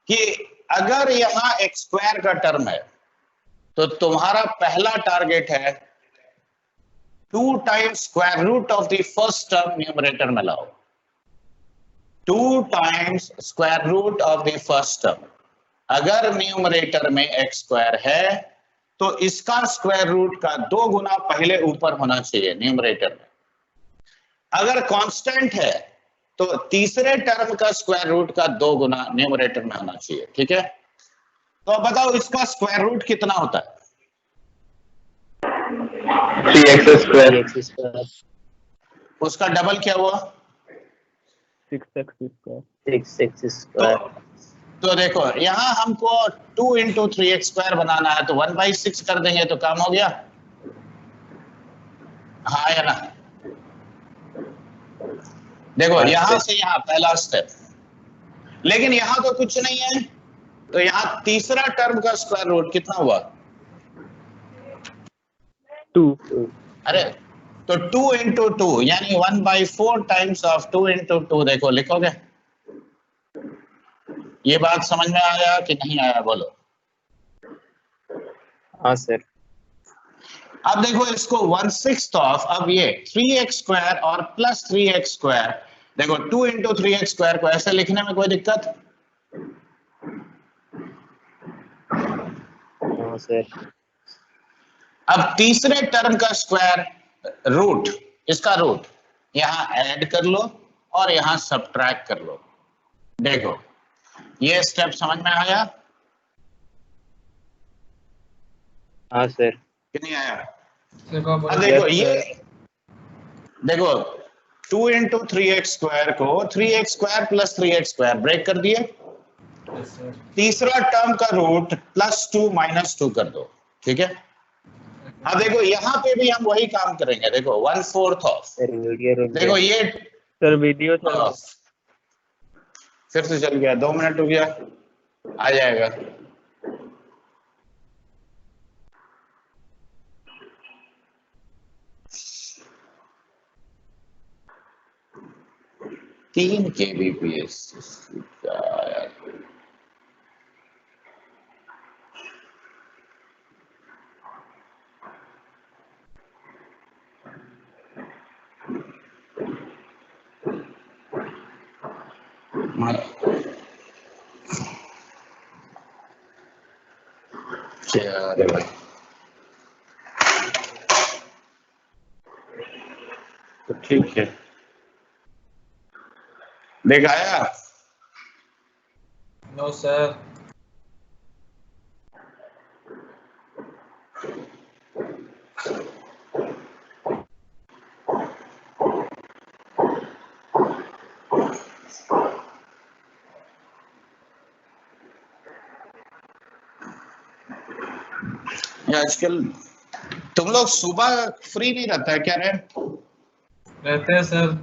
कि अगर यहां x स्क्वायर का टर्म है तो तुम्हारा पहला टारगेट है 2 times square root of the first term numerator में लाओ, 2 times square root of the first term. अगर न्यूमरेटर में x स्क्वायर है तो इसका स्क्वायर रूट का 2 गुना पहले ऊपर होना चाहिए न्यूमरेटर में। अगर कांस्टेंट है तो तीसरे टर्म का स्क्वायर रूट का 2 गुना न्यूमरेटर में होना चाहिए। ठीक है, तो अब बताओ इसका स्क्वायर रूट कितना होता है? 3x square. उसका डबल क्या हुआ? 6x square. तो देखो यहां हमको 2 into 3x स्क्वायर बनाना है, तो 1/6 कर देंगे तो काम हो गया। हाँ या ना? देखो यहां से यहां पहला स्टेप, लेकिन यहां तो कुछ नहीं है, तो यहां तीसरा टर्म का स्क्वायर रूट कितना हुआ? 2। अरे तो 2 into 2 यानी 1/4 टाइम्स ऑफ 2 into 2। देखो लिखोगे, ये बात समझ में आया कि नहीं आया बोलो? हाँ सर। अब देखो इसको 1/6 ऑफ, अब ये 3x स्क्वायर और प्लस 3x स्क्वायर, देखो 2 into 3x स्क्वायर को ऐसे लिखने में कोई दिक्कत? हाँ सर। अब तीसरे टर्म का स्क्वायर रूट, इसका रूट यहां ऐड कर लो और यहां सब्ट्रैक्ट कर लो। देखो ये स्टेप समझ में आया हाँ सर। कि नहीं आया? देखो अब देखो ये देखो 2 into 3x स्क्वायर को 3x square plus 3x square break कर दिए, तीसरा टर्म का रूट +2 -2 कर दो। ठीक है, अब देखो यहाँ पे भी हम वही काम करेंगे। देखो 1/4 ऑफ, सर वीडियो रुक देखो गया। ये सर वीडियो चल फिर से चल गया, 2 मिनट रुक गया, आ जाएगा। तीन kbps अरे भाई तो ठीक है, देख आया? No sir. आजकल तुम लोग सुबह फ्री नहीं रहता है क्या रे? रहते हैं सर।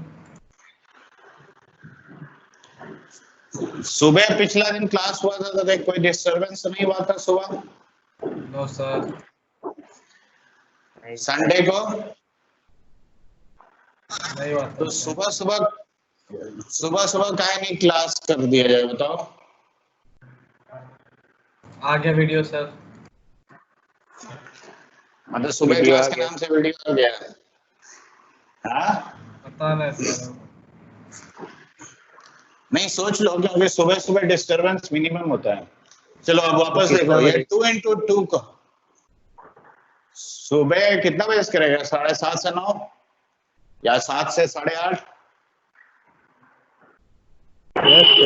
सुबह पिछला दिन क्लास हुआ था तो देख कोई डिस्टरबेंस नहीं हुआ था सुबह? No sir. संडे को नहीं हुआ तो सुबह सुबह काहे नहीं क्लास कर दिया जाए बताओ? आ गया वीडियो सर। मतलब सुबह क्लास के नाम से वीडियो आ गया है? हाँ पता नहीं सर। नहीं सोच लो, क्योंकि सुबह सुबह डिस्टरबेंस मिनिमम होता है। चलो अब वापस देखो, ये 2 into 2 को सुबह कितना बजे करेगा? 7:30 से 9 या 7 से 8:30?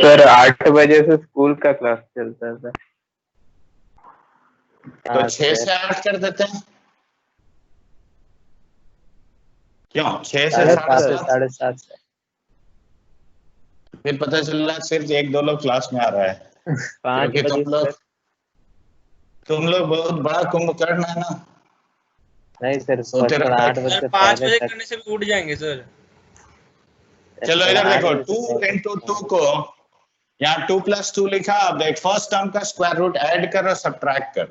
सर 8 बजे से स्कूल का क्लास चलता था। तो 6 से 8 कर देते हैं, क्यों 6 से 7.5 7.5? से 7.5 फिर पता चल रहा है सिर्फ 1-2 लोग क्लास में आ रहा है, 5 क्योंकि बजे सर। तुम लोग बहुत बड़ा कुंभकर्ण है ना, नहीं सर, सोते पर रहते 8 हैं। बजे सर से 5 पहले बजे तक। करने से भी उठ जाएंगे सर। चलो सर, इधर 8 देखो, बजे से 2 पहले इंटू 2 तक। को यहाँ 2 + 2 लिखा, अब देख फर्स्ट टर्म का स्क्वायर रूट ऐड कर और सब्ट्रैक्ट कर।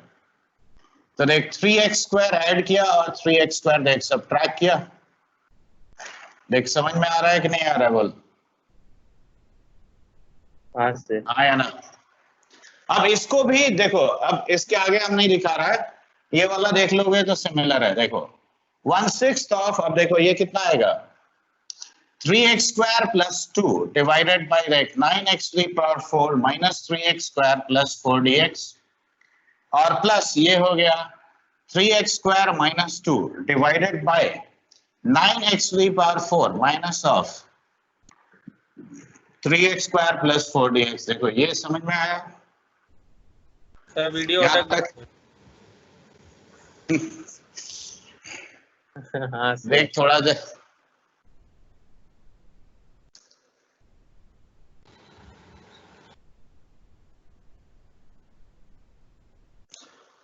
तो देख 3x² ऐड किया और 3x² देख सब्ट्रैक्ट किया। देख समझ में आ रहा है कि नहीं आ रहा है, बोल। हाँ सर। आया ना? अब इसको भी देखो, अब इसके आगे हम नहीं दिखा रहा है, ये वाला देख लोगे तो सिमिलर है। देखो 1/6 ऑफ, अब देखो ये कितना आएगा, 3x² + 2 डिवाइडेड बाय देख 9x³ माइनस 3x² + 4dx, और प्लस ये हो गया 3x² - 2 divided by 9x³ minus of 3x² + 4dx। देखो ये समझ में आया? सर वीडियो यहाँ अटक तक हाँ सर। देख थोड़ा दे,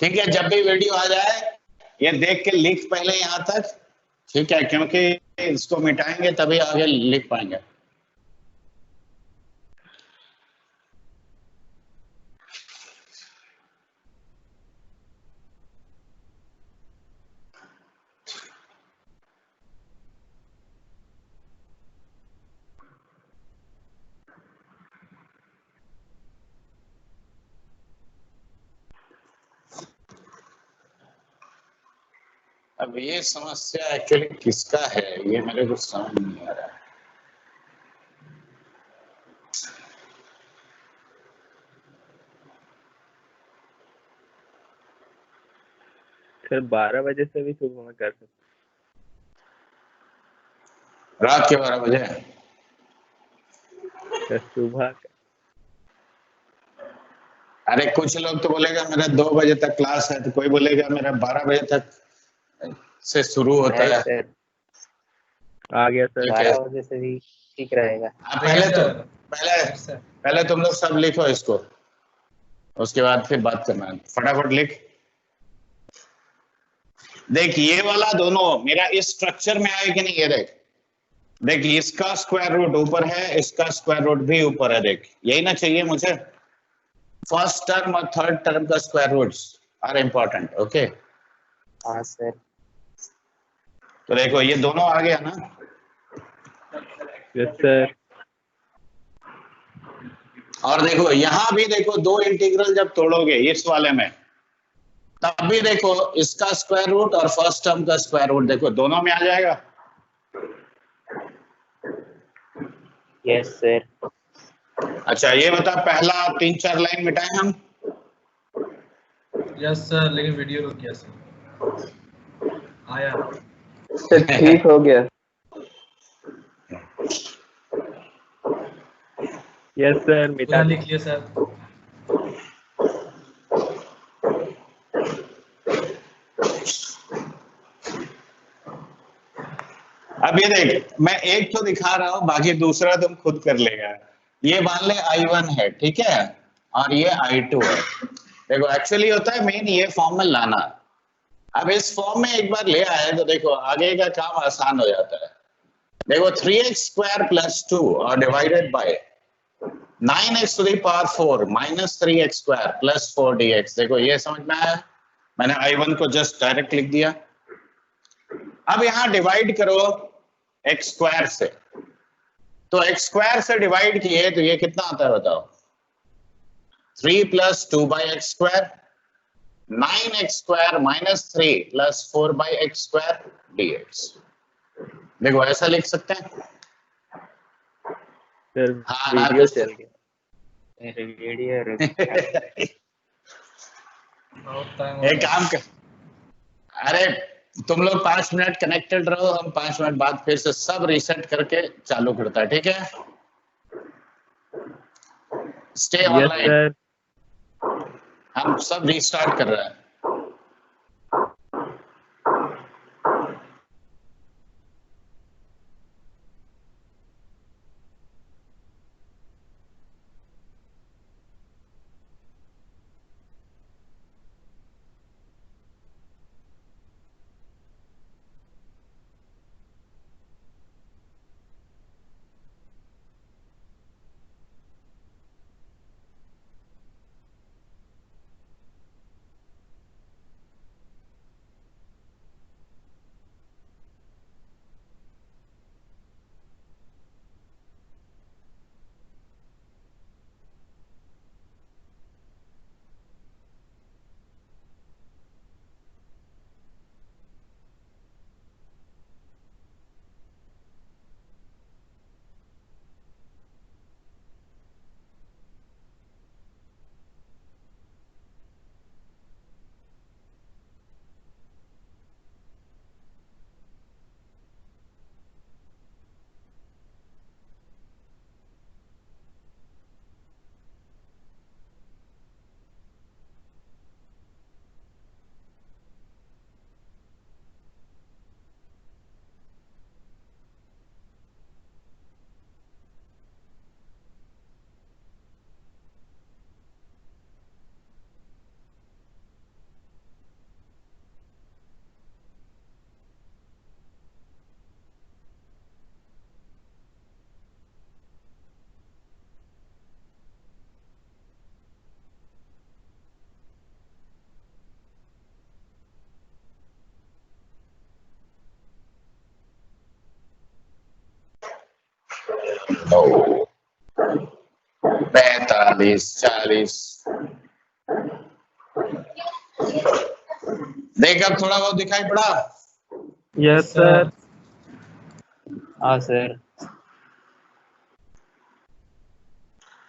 ठीक है। जब भी वीडियो आ जाए ये देख के लिख पहले यहाँ तक, ठीक है, क्योंकि इसको मिटाएंगे तभी आगे लिख पाएंगे। अब ये समस्या एक्चुअली किसका है ये मेरे को समझ नहीं आ रहा है। सर 12 बजे से भी सुबह में कर सकते। रात के 12 बजे? सर सुबह का। अरे कुछ लोग तो बोलेगा मेरा 2 बजे तक क्लास है, तो कोई बोलेगा मेरा 12 बजे तक से शुरू होता नहीं है। सर, आ गया सर। ठीक है। 12 बजे से भी ठीक रहेगा। पहले तुम लोग सब लिखो इसको, उसके बाद फिर बात करना है। फटाफट लिख। देख ये वाला दोनों मेरा इस स्ट्रक्चर में आए कि नहीं, ये देख, देख इसका स्क्वायर रूट ऊपर है, इसका स्क्वायर रूट भी ऊपर है। देख यही ना चाहिए मुझे, फर्स्ट टर्म और थर्ड टर्म का square roots are important. Okay, हाँ सर। तो देखो ये दोनों आ गया ना। Yes sir. और देखो यहां भी देखो, दो इंटीग्रल जब तोड़ोगे इस वाले में, तब भी देखो इसका स्क्वायर रूट और फर्स्ट टर्म का स्क्वायर रूट देखो दोनों में आ जाएगा। Yes sir. अच्छा ये बता, पहला 3-4 लाइन मिटाएं हम। यस सर, लेकिन वीडियो रुक गया सर। आया सर ठीक हो गया। यस सर, मिटा पूरा लिख लिया सर। अब ये देख, मैं एक तो दिखा रहा हूं, बाकी दूसरा तुम खुद कर लेगा। ये मान ले I1 है, ठीक है, और ये I2 है। देखो एक्चुअली होता है मेन ये फॉर्म में लाना। अब इस फॉर्म में एक बार ले आए तो देखो आगे का काम आसान हो जाता है। देखो 3x² + 2 और divided bye 9x⁴ minus 3x² + 4dx। देखो ये समझ में आया? मैंने I1 को जस्ट डायरेक्ट लिख दिया। अब यहां डिवाइड करो x² से, तो x² से डिवाइड किए तो ये कितना आता है बताओ? 3 + 2/x², 9x² - 3 + 4/x² dx। देखो ऐसा लिख सकते हैं। सर हाँ, वीडियो ना, चल गया। मेरे वीडियो रुक बहुत टाइम एक काम कर, अरे तुम लोग 5 मिनट कनेक्टेड रहो, हम 5 मिनट बाद फिर से सब रीसेट करके चालू करता है, ठीक है? Stay yes online, sir. हम सब रीस्टार्ट कर रहे हैं। 9, 45, 40। देख अब थोड़ा बहुत दिखाई पड़ा। Yes sir. हाँ सर।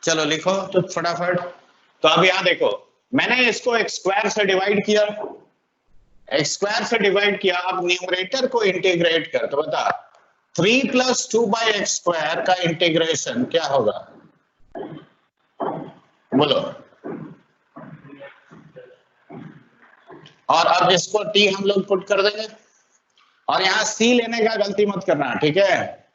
चलो लिखो तो फटाफट। तो अब यहाँ देखो, मैंने इसको एक्स स्क्वायर से डिवाइड किया, एक्स स्क्वायर से डिवाइड किया। अब न्यूमरेटर को इंटीग्रेट कर, तो बता 3 + 2/x² का इंटीग्रेशन क्या होगा, बोलो। और अब इसको t हम लोग पुट कर देंगे, और यहाँ c लेने का गलती मत करना, ठीक है।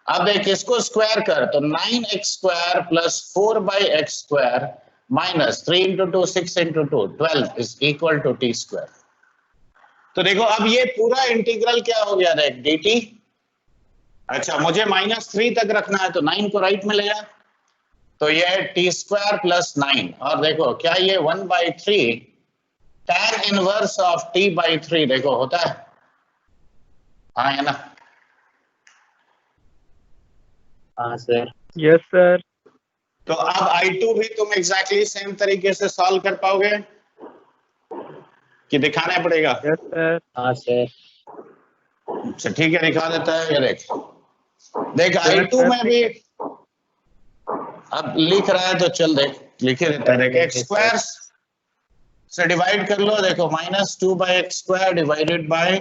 अब देख इसको स्क्वायर कर, तो 9x² + 4/x² - 3 × 2 6 × 2 12 is equal to t²। तो देखो अब ये पूरा इंटीग्रल क्या हो गया, देख dt। अच्छा मुझे -3 तक रखना है, तो 9 को राइट में ले जा, तो ये है t² + 9। और देखो क्या ये 1/3 tan इनवर्स ऑफ t/3 देखो होता है, हाँ है ना। हाँ सर। Yes sir. तो अब I2 भी तुम एग्जैक्टली सेम तरीके से सॉल्व कर पाओगे कि दिखाना पड़ेगा? Yes sir. हाँ सर। अच्छा ठीक है, दिखा देता है। ये देख I2 में भी अब लिख रहा है, तो चल देख लिखे देता है। देख x² से डिवाइड कर लो, देखो -2/x² डिवाइडेड बाय,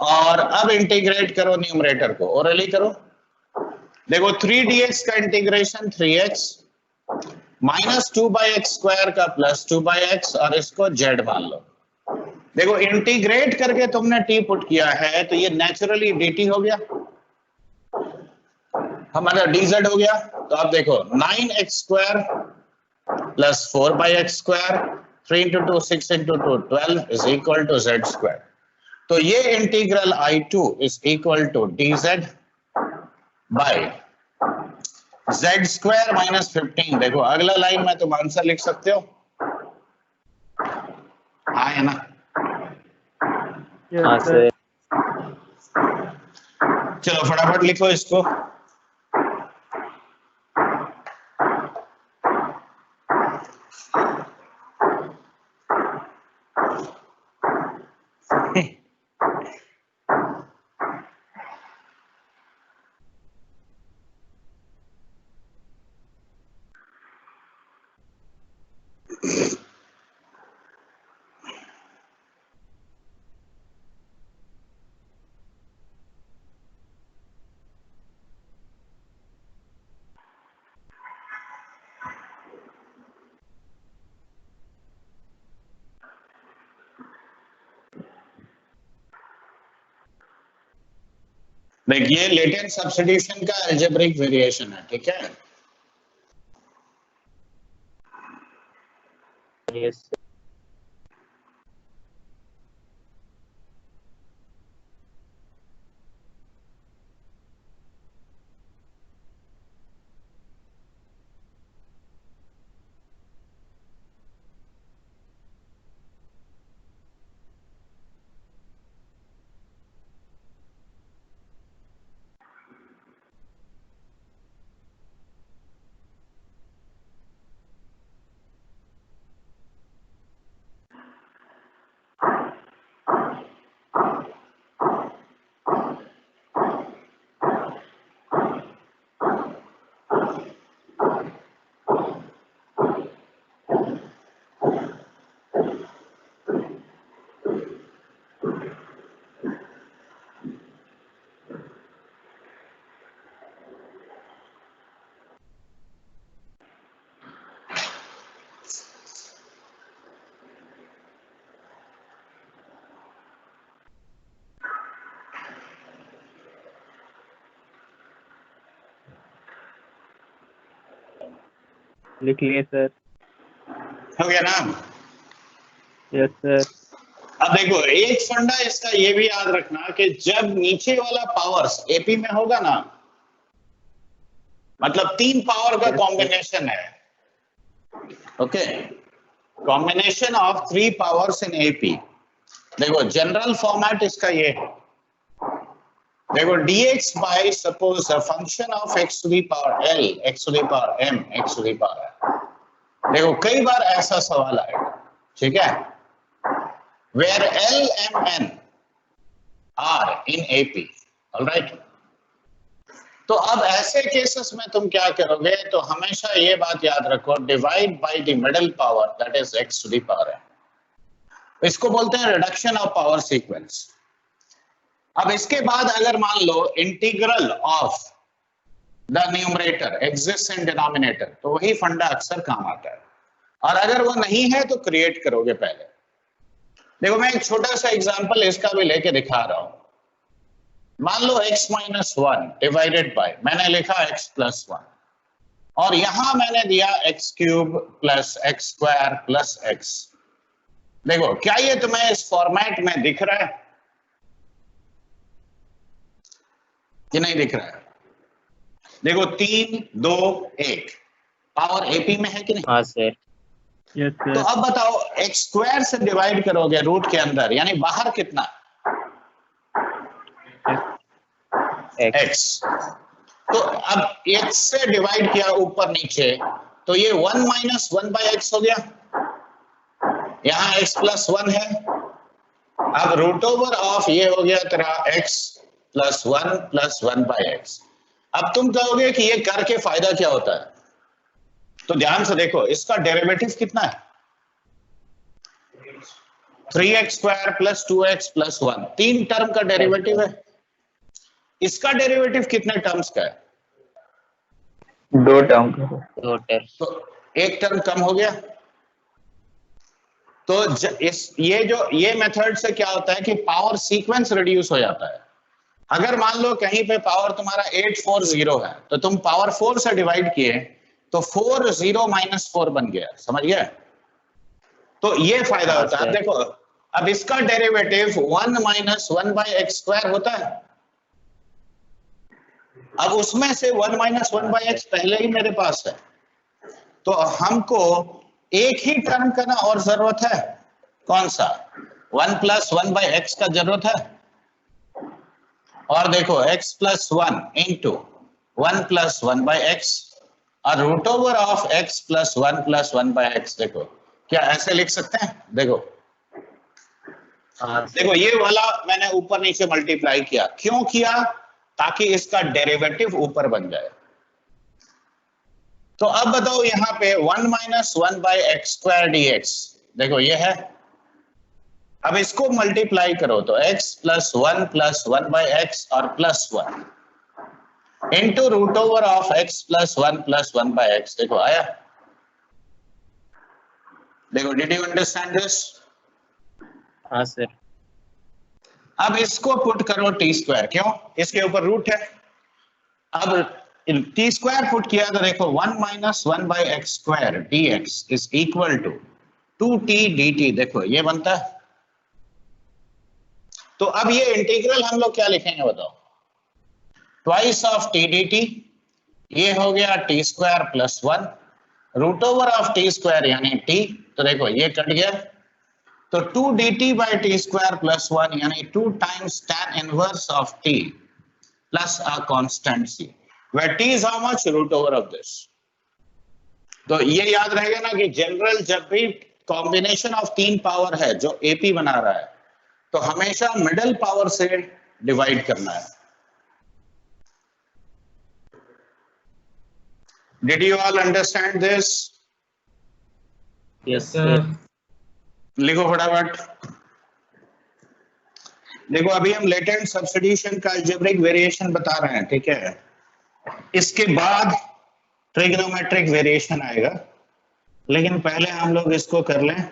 और अब इंटीग्रेट करो न्यूमरेटर को, ओरली करो। देखो 3dx का इंटीग्रेशन 3x, -2/x² का +2/x, और इसको z मान लो। देखो इंटीग्रेट करके तुमने t पुट किया है, तो ये नेचुरली dt हो गया, हमारा dz हो गया। तो अब देखो 9x² + 4/x², 3 × 2 6 × 2 12 is equal to z²। तो ये integral I2 is equal to dz by z² - 15। देखो अगला लाइन में तुम आंसर लिख सकते हो, हाँ है ना। हाँ सर। चलो फटाफट लिखो इसको। देखिए लेटेंट सब्स्टिट्यूशन का अलजेब्रिक वेरिएशन है, ठीक है। Yes sir. लिख लिए सर। हो गया ना। Yes sir. अब देखो एक फंडा इसका ये भी याद रखना कि जब नीचे वाला पावर्स एपी में होगा ना, मतलब 3 पावर का कॉम्बिनेशन है, okay, combination of 3 powers in AP. देखो जनरल फॉर्मेट इसका ये है, देखो dx by suppose a function of x to the power l, x to the power m, x to the power, देखो कई बार ऐसा सवाल आएगा, ठीक है, where l, m, n are in AP, alright। तो अब ऐसे केसेस में तुम क्या करोगे, तो हमेशा ये बात याद रखो, divide by the middle power that is x to the power n, इसको बोलते हैं रिडक्शन ऑफ पावर सीक्वेंस। अब इसके बाद अगर मान लो integral of the numerator exist in denominator, तो वही फंडा अक्सर काम आता है, और अगर वो नहीं है तो क्रिएट करोगे पहले। देखो मैं एक छोटा सा एग्जांपल इसका भी लेके दिखा रहा हूं। मान लो x माइनस 1 डिवाइडेड बाय, मैंने लिखा x प्लस 1, और यहां मैंने दिया x cube plus x square plus x। देखो क्या ये तुम्हें इस फॉर्मेट में दिख रहा है कि नहीं दिख रहा है? देखो 3 2 1 पावर एपी में है कि नहीं? हाँ सर। यस तो सर। अब बताओ x स्क्वायर से डिवाइड करोगे रूट के अंदर, यानी बाहर कितना? x। तो अब x से डिवाइड किया ऊपर नीचे, तो ये 1 माइनस 1 बाई एक्स हो गया, यहां x प्लस 1 है, अब रूट ओवर ऑफ ये हो गया तेरा x plus 1 plus 1 by x. अब तुम कहोगे कि ये करके फायदा क्या होता है, तो ध्यान से देखो इसका डेरिवेटिव कितना है, 3x square plus 2x plus 1, 3 term का डेरिवेटिव है। इसका डेरिवेटिव कितने टर्म्स का है? 2 टर्म का। दो टर्म। तो एक टर्म कम हो गया। तो ये मेथड से क्या होता है कि पावर सीक्वेंस रिड्यूस हो जाता है। अगर मान लो कहीं पे पावर तुम्हारा 840 है, तो तुम पावर 4 से डिवाइड किए तो 4 0 माइनस 4 बन गया, समझ गया? तो ये फायदा होता है। अब देखो, अब इसका derivative 1 minus 1 by X square होता है। अब उसमें से 1 माइनस 1 बाई एक्स पहले ही मेरे पास है, तो हमको एक ही टर्म का ना और जरूरत है, कौन सा? 1 प्लस 1 बाई एक्स का जरूरत है। और देखो x plus 1 into 1 plus 1 by x और root over of x plus 1 plus 1 by x. देखो क्या ऐसे लिख सकते हैं? देखो हाँ देखो ये वाला मैंने ऊपर नीचे मल्टीप्लाई किया, क्यों किया? ताकि इसका डेरिवेटिव ऊपर बन जाए। तो अब बताओ यहाँ पे 1 minus 1 by X square D X, देखो ये है। अब इसको मल्टीप्लाई करो तो x प्लस 1 बाई एक्स और plus 1 into root over of x plus 1 by x. देखो आया? देखो, डिड यू अंडरस्टैंड दिस? हाँ सर। अब इसको पुट करो टी स्क्वायर, क्यों? इसके ऊपर रूट है। अब टी स्क्वायर पुट किया तो देखो 1 minus 1 by X square D X is equal to 2t dt। देखो ये बनता है। तो अब ये इंटीग्रल हम लोग क्या लिखेंगे बताओ? Twice of T D T, ये हो गया T square plus 1 root over of T square यानी टी, तो देखो ये कट गया, तो 2 dt by T square plus 1 यानी 2 times tan inverse of t plus a constant c, where t is how much? Root over of this. तो ये याद रहेगा ना कि जनरल जब भी कॉम्बिनेशन ऑफ 3 पावर है जो एपी बना रहा है, तो हमेशा मिडिल पावर से डिवाइड करना है। Did you all understand this? Yes sir. लिखो फटाफट। देखो अभी हम लेटेंट सब्स्टिट्यूशन का अलजेब्रिक वेरिएशन बता रहे हैं, ठीक है? इसके बाद ट्रिग्नोमेट्रिक वेरिएशन आएगा, लेकिन पहले हम लोग इसको कर लें।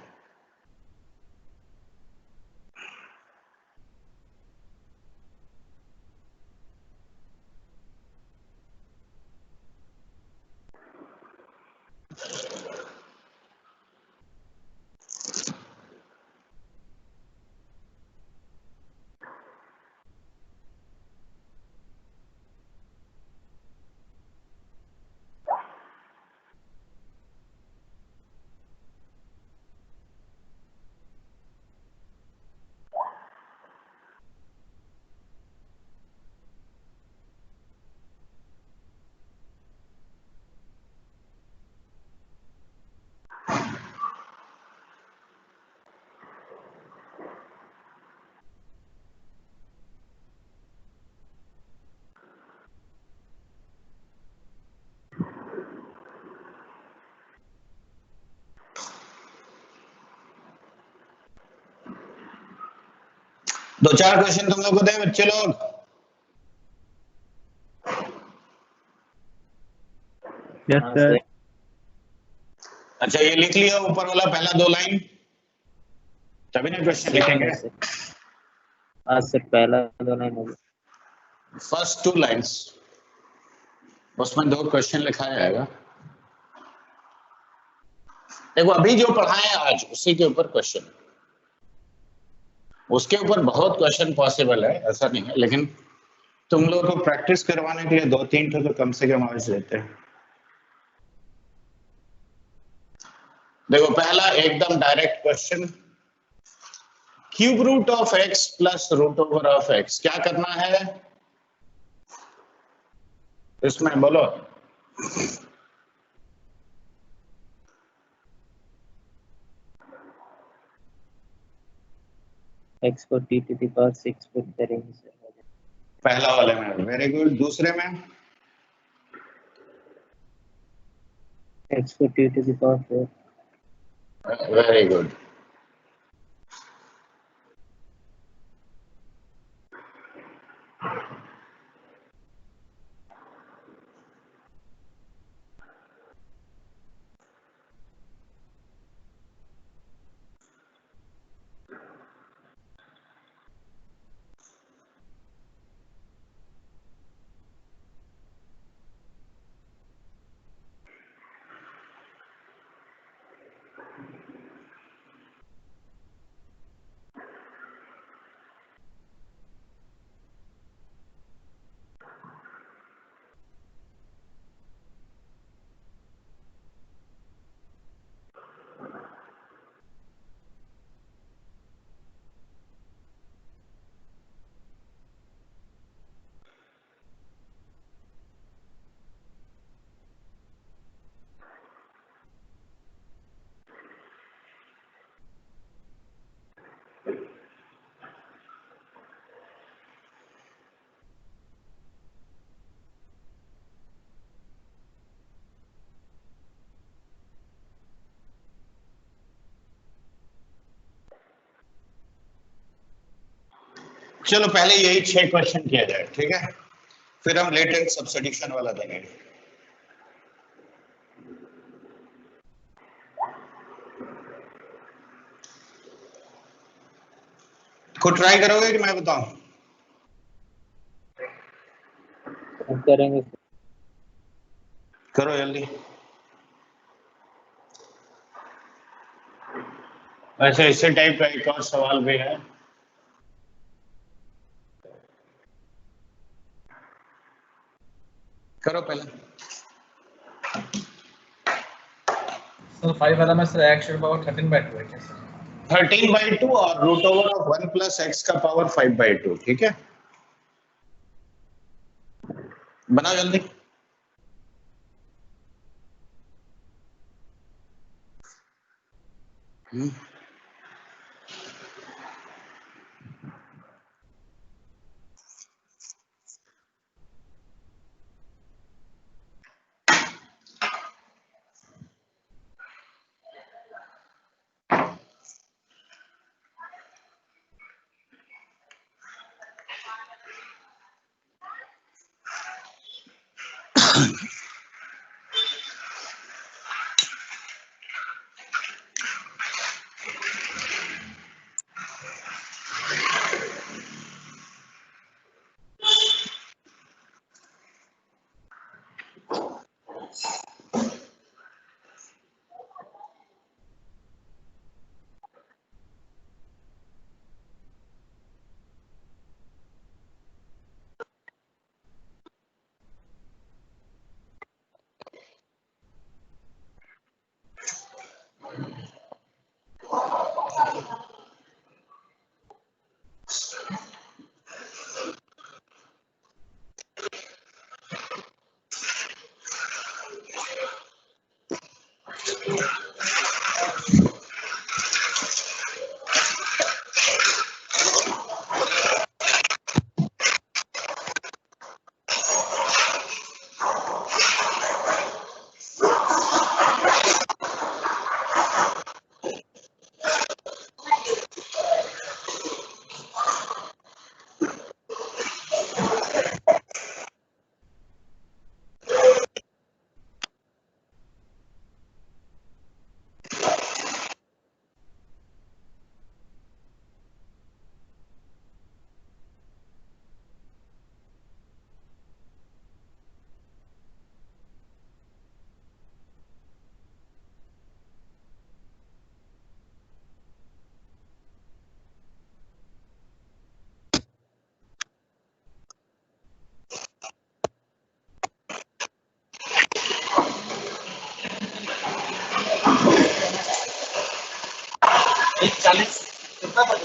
दो चार क्वेश्चन तुम लोग को दे बच्चे लोग। यस हाँ सर। सर। अच्छा ये लिख लिया ऊपर वाला पहला दो लाइन, तभी ना क्वेश्चन लिखेंगे। हाँ सर, पहला दो लाइन हो गया। फर्स्ट टू लाइंस, उसमें दो क्वेश्चन लिखा जाएगा। देखो अभी जो पढ़ाए आज उसी के ऊपर क्वेश्चन, उसके ऊपर बहुत क्वेश्चन पॉसिबल है, ऐसा नहीं है, लेकिन तुम लोग को प्रैक्टिस करवाने के लिए दो तीन तो कम से कम आज लेते हैं। देखो पहला एकदम direct question, cube root of X plus root over of X, क्या करना है इसमें बोलो। x को t to the power 6 put करेंगे सर। पहला वाले में वेरी गुड, दूसरे में x को t to the power 4। Very good, चलो पहले यही 6 क्वेश्चन किया जाए, ठीक है, फिर हम लेटेस्ट सब्स्टिट्यूशन वाला देंगे। खुद ट्राई करोगे कि मैं बताऊं? हम करेंगे सर। करो जल्दी। वैसे इसी टाइप का एक और सवाल भी है, करो पहले। So 5 वाला में सर x should power 13/2 है क्या सर? 13/2 और root over of 1 plus X का पावर 5/2, ठीक है, बनाओ जल्दी। 40 कितना था?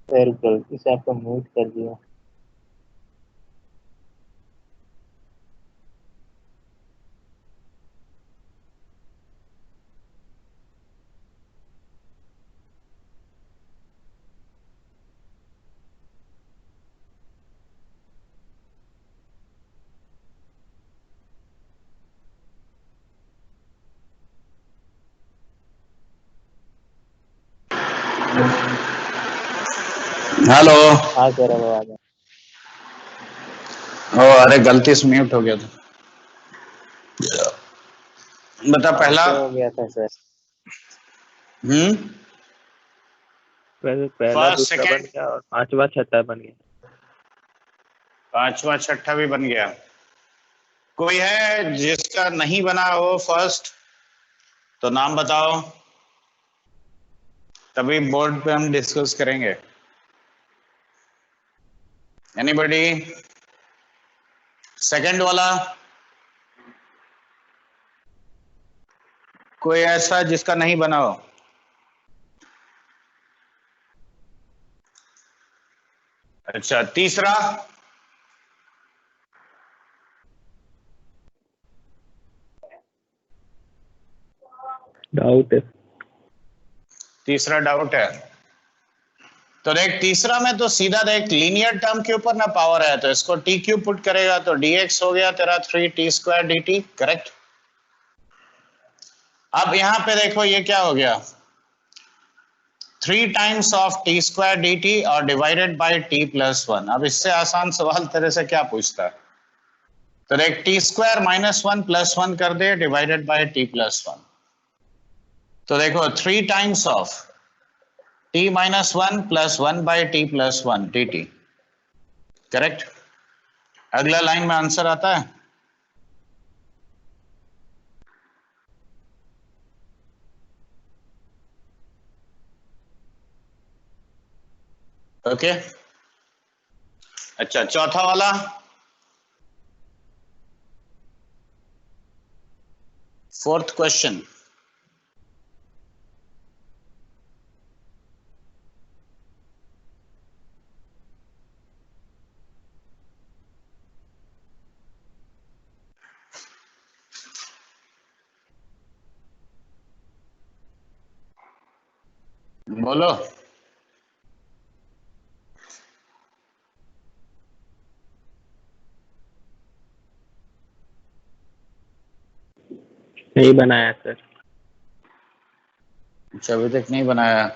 सर गलती से आपको म्यूट कर दिया। हेलो। हाँ सर अब आवाज ओ अरे गलती से म्यूट हो गया था। बता पहला। हो गया था सर। पहला फर्स्ट दूसरा बन सेकंड गया और पांचवा छठा बन गया। पांचवा छठा भी बन गया। कोई है जिसका नहीं बना हो फर्स्ट, तो नाम बताओ, तभी बोर्ड पे हम डिस्कस करेंगे। एनीबॉडी? सेकंड वाला कोई ऐसा जिसका नहीं बना हो? अच्छा, तीसरा? डाउट है। तीसरा डाउट है। तो देख तीसरा में तो सीधा देख लीनियर टर्म के ऊपर ना पावर है, तो इसको टी क्यूब पुट करेगा तो dx हो गया तेरा 3t² dt, करेक्ट। अब यहां पे देखो ये क्या हो गया, 3 टाइम्स ऑफ t² dt और डिवाइडेड बाय t+1। अब इससे आसान सवाल तेरे से क्या पूछता है? तो देख t² -1 +1 कर दे डिवाइडेड बाय t+1। तो देखो 3 times of t -1 +1 by t+1 dt, correct. अगला लाइन में आंसर आता है। ओके। अच्छा, चौथा वाला फोर्थ क्वेश्चन, बोलो। नहीं बनाया सर। अच्छा, अभी तक नहीं बनाया।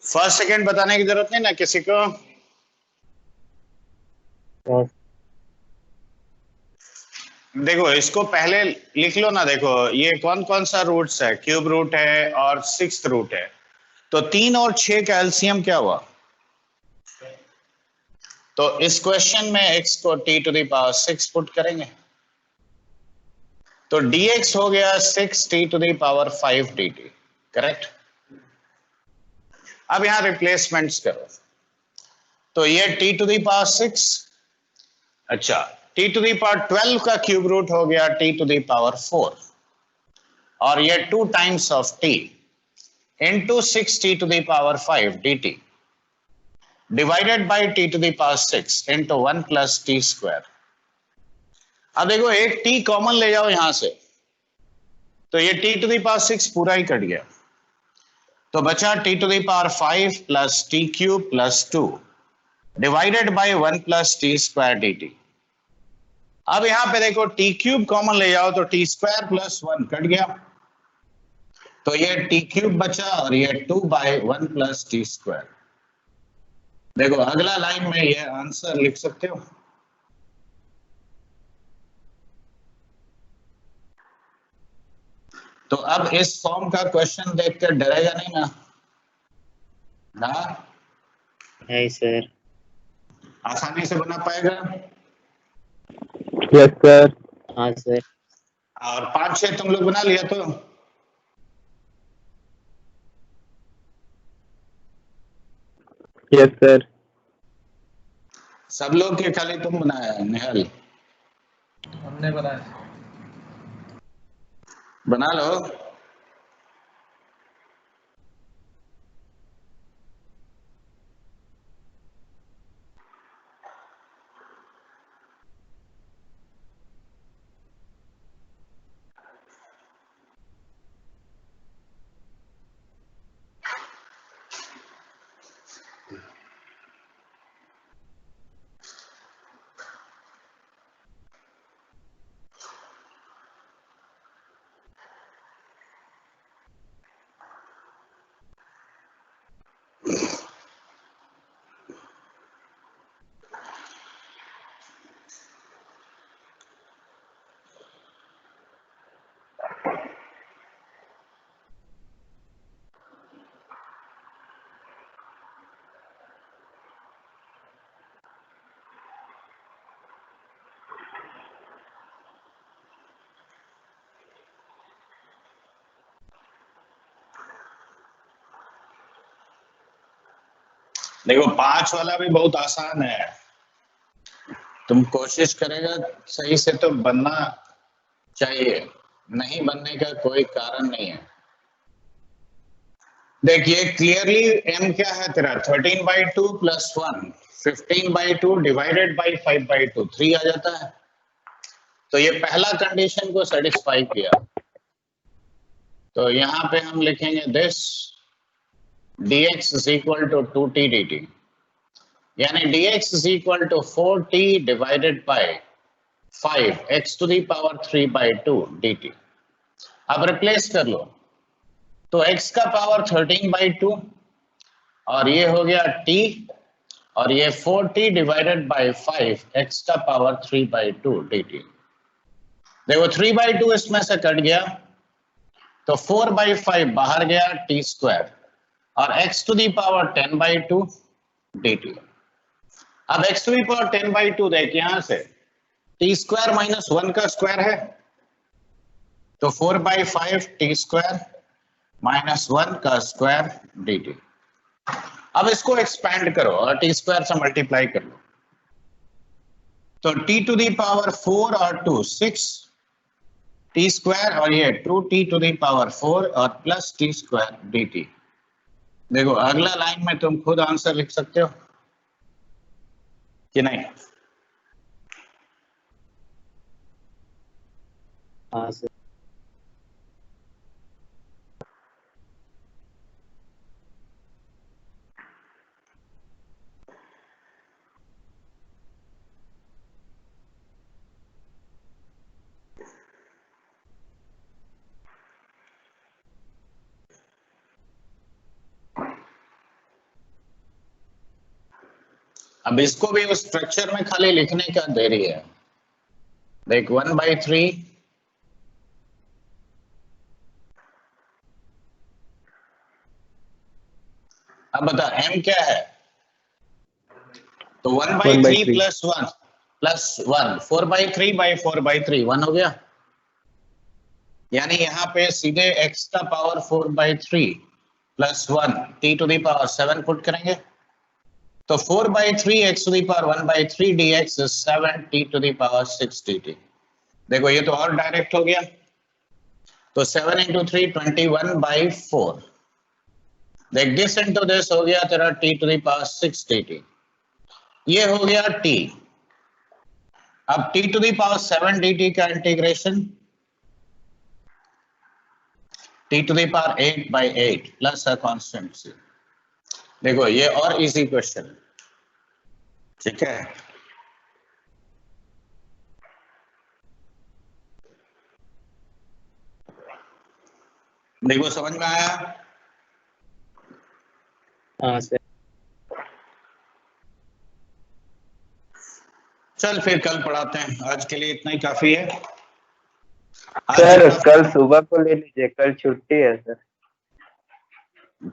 फर्स्ट सेकंड बताने की जरूरत नहीं ना किसी को। हाँ, देखो इसको पहले लिख लो ना। देखो ये कौन कौन सा रूट्स है, क्यूब रूट है और सिक्स्थ रूट है। तो 3 और 6 का एलसीएम क्या हुआ? तो इस क्वेश्चन में x को t to the power 6 put करेंगे तो dx हो गया 6t to the power 5 dt, correct. अब यहां रिप्लेसमेंट्स करो तो ये t टू द पावर 6, अच्छा t टू द पावर 12 का क्यूब रूट हो गया t टू द पावर 4 और ये 2 times of t into 6t to the power 5 dt divided by t to the power 6 into 1 plus t square। अब देखो एक t common ले जाओ यहां से तो ये t to the power 6 पूरा ही कट गया तो बचा t to the power 5 plus t cube plus 2 divided by 1 plus t square dt। अब यहां पे देखो t cube कॉमन ले जाओ तो t square plus 1 कट गया तो ये t क्यूब बचा और ये 2 बाय 1 प्लस टी स्क्वायर। देखो अगला लाइन में ये आंसर लिख सकते हो। तो अब इस फॉर्म का क्वेश्चन देखकर डरेगा नहीं ना? ना नहीं सर। आसानी से बना पाएगा। Yes sir. हाँ सर। और 5-6 तुम लोग बना लिया तो यस सर। सब लोग के खाली तुम बनाया है? निहाल हमने बनाया। बना लो। देखो 5 वाला भी बहुत आसान है, तुम कोशिश करेगा सही से तो बनना चाहिए, नहीं बनने का कोई कारण नहीं है। देखिए क्लियरली m क्या है तेरा 13/2 प्लस 1 15/2 डिवाइडेड बाई 5/2 3 आ जाता है। तो ये पहला कंडीशन को सेटिस्फाई किया तो यहां पे हम लिखेंगे this dx is equal to 2t dt, यानी dx is equal to 4t divided by 5 x to the power 3/2 dt। अब रिप्लेस कर लो तो x का पावर 13/2 और ये हो गया t और ये 4t डिवाइडेड बाय 5 x का पावर 3/2 dt। देखो 3/2 इसमें से कट गया तो 4/5 बाहर गया t स्क्वायर और x to the power 10/2 dt। अब x टू दी पावर 10/2 देख यहां से t स्क्वायर माइनस 1 का स्क्वायर है तो 4/5 t स्क्वायर माइनस 1 का स्क्वायर dt। अब इसको एक्सपैंड करो और t स्क्वायर से मल्टीप्लाई कर लो तो t टू दी पावर 4 और 2 6 t स्क्वायर और ये 2t टू दी पावर 4 और प्लस t स्क्वायर dt। देखो अगला लाइन में तुम खुद आंसर लिख सकते हो कि नहीं? हाँ सर। अब इसको भी उस स्ट्रक्चर में खाली लिखने का देरी है। देख 1/3 अब बता m क्या है तो 1/3 प्लस 1 4/3 1 हो गया। यानी यहाँ पे सीधे x का power 4/3 plus 1 t to the power 7 put करेंगे तो 4/3 x to the power 1/3 dx is 7 t to the power 6 dt। देखो ये तो और डायरेक्ट हो गया तो 7 into 3 21/4। देख दिस इंटू दिस हो गया तेरा t to the power 6 dt। ये हो गया t। अब t to the power 7 dt का integration t to the power 8/8 plus a constant c। देखो ये और इजी क्वेश्चन है, ठीक है। देखो समझ में आया? हाँ सर। चल फिर कल पढ़ाते हैं, आज के लिए इतना ही काफी है। सर कल सुबह को ले लीजिए, कल छुट्टी है सर।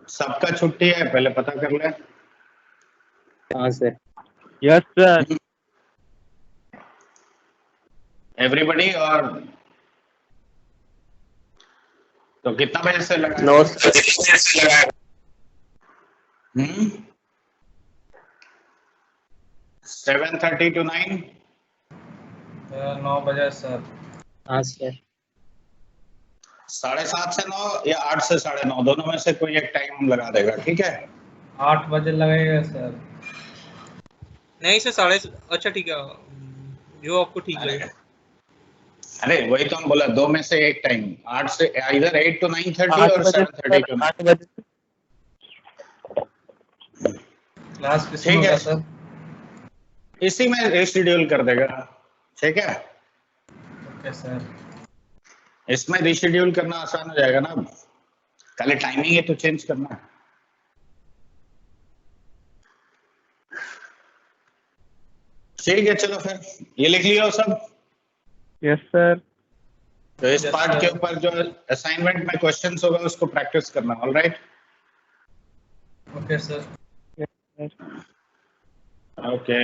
सबका छुट्टी है, पहले पता कर ले। हाँ सर। Yes sir. एवरीबॉडी। और तो कितना बजे से लगा? 9 सर। 7:30 to 9। 9 बजे सर। हाँ सर। 7:30 से 9 या 8 से 9:30 दोनों में से कोई एक टाइम हम लगा देगा, ठीक है। 8 बजे लगेगा सर। नहीं सर साढ़े, अच्छा ठीक है, जो आपको ठीक लगे। अरे वही तो हम बोला, दो में से एक टाइम, 8 से इधर 8 to 9:30 और 7:30 to 9। 8 बजे। क्लास किस ठीक में है। होगा सर? इसी में रिशेड्यूल कर देगा, ठीक है। Okay sir. इसमें रिशेड्यूल करना आसान हो जाएगा ना, खाली टाइमिंग है तो चेंज करना है। ठीक है चलो फिर ये लिख लिया सब। Yes sir. तो इस पार्ट के ऊपर जो असाइनमेंट में क्वेश्चंस होगा उसको प्रैक्टिस करना, ऑलराइट। Okay sir. ओके।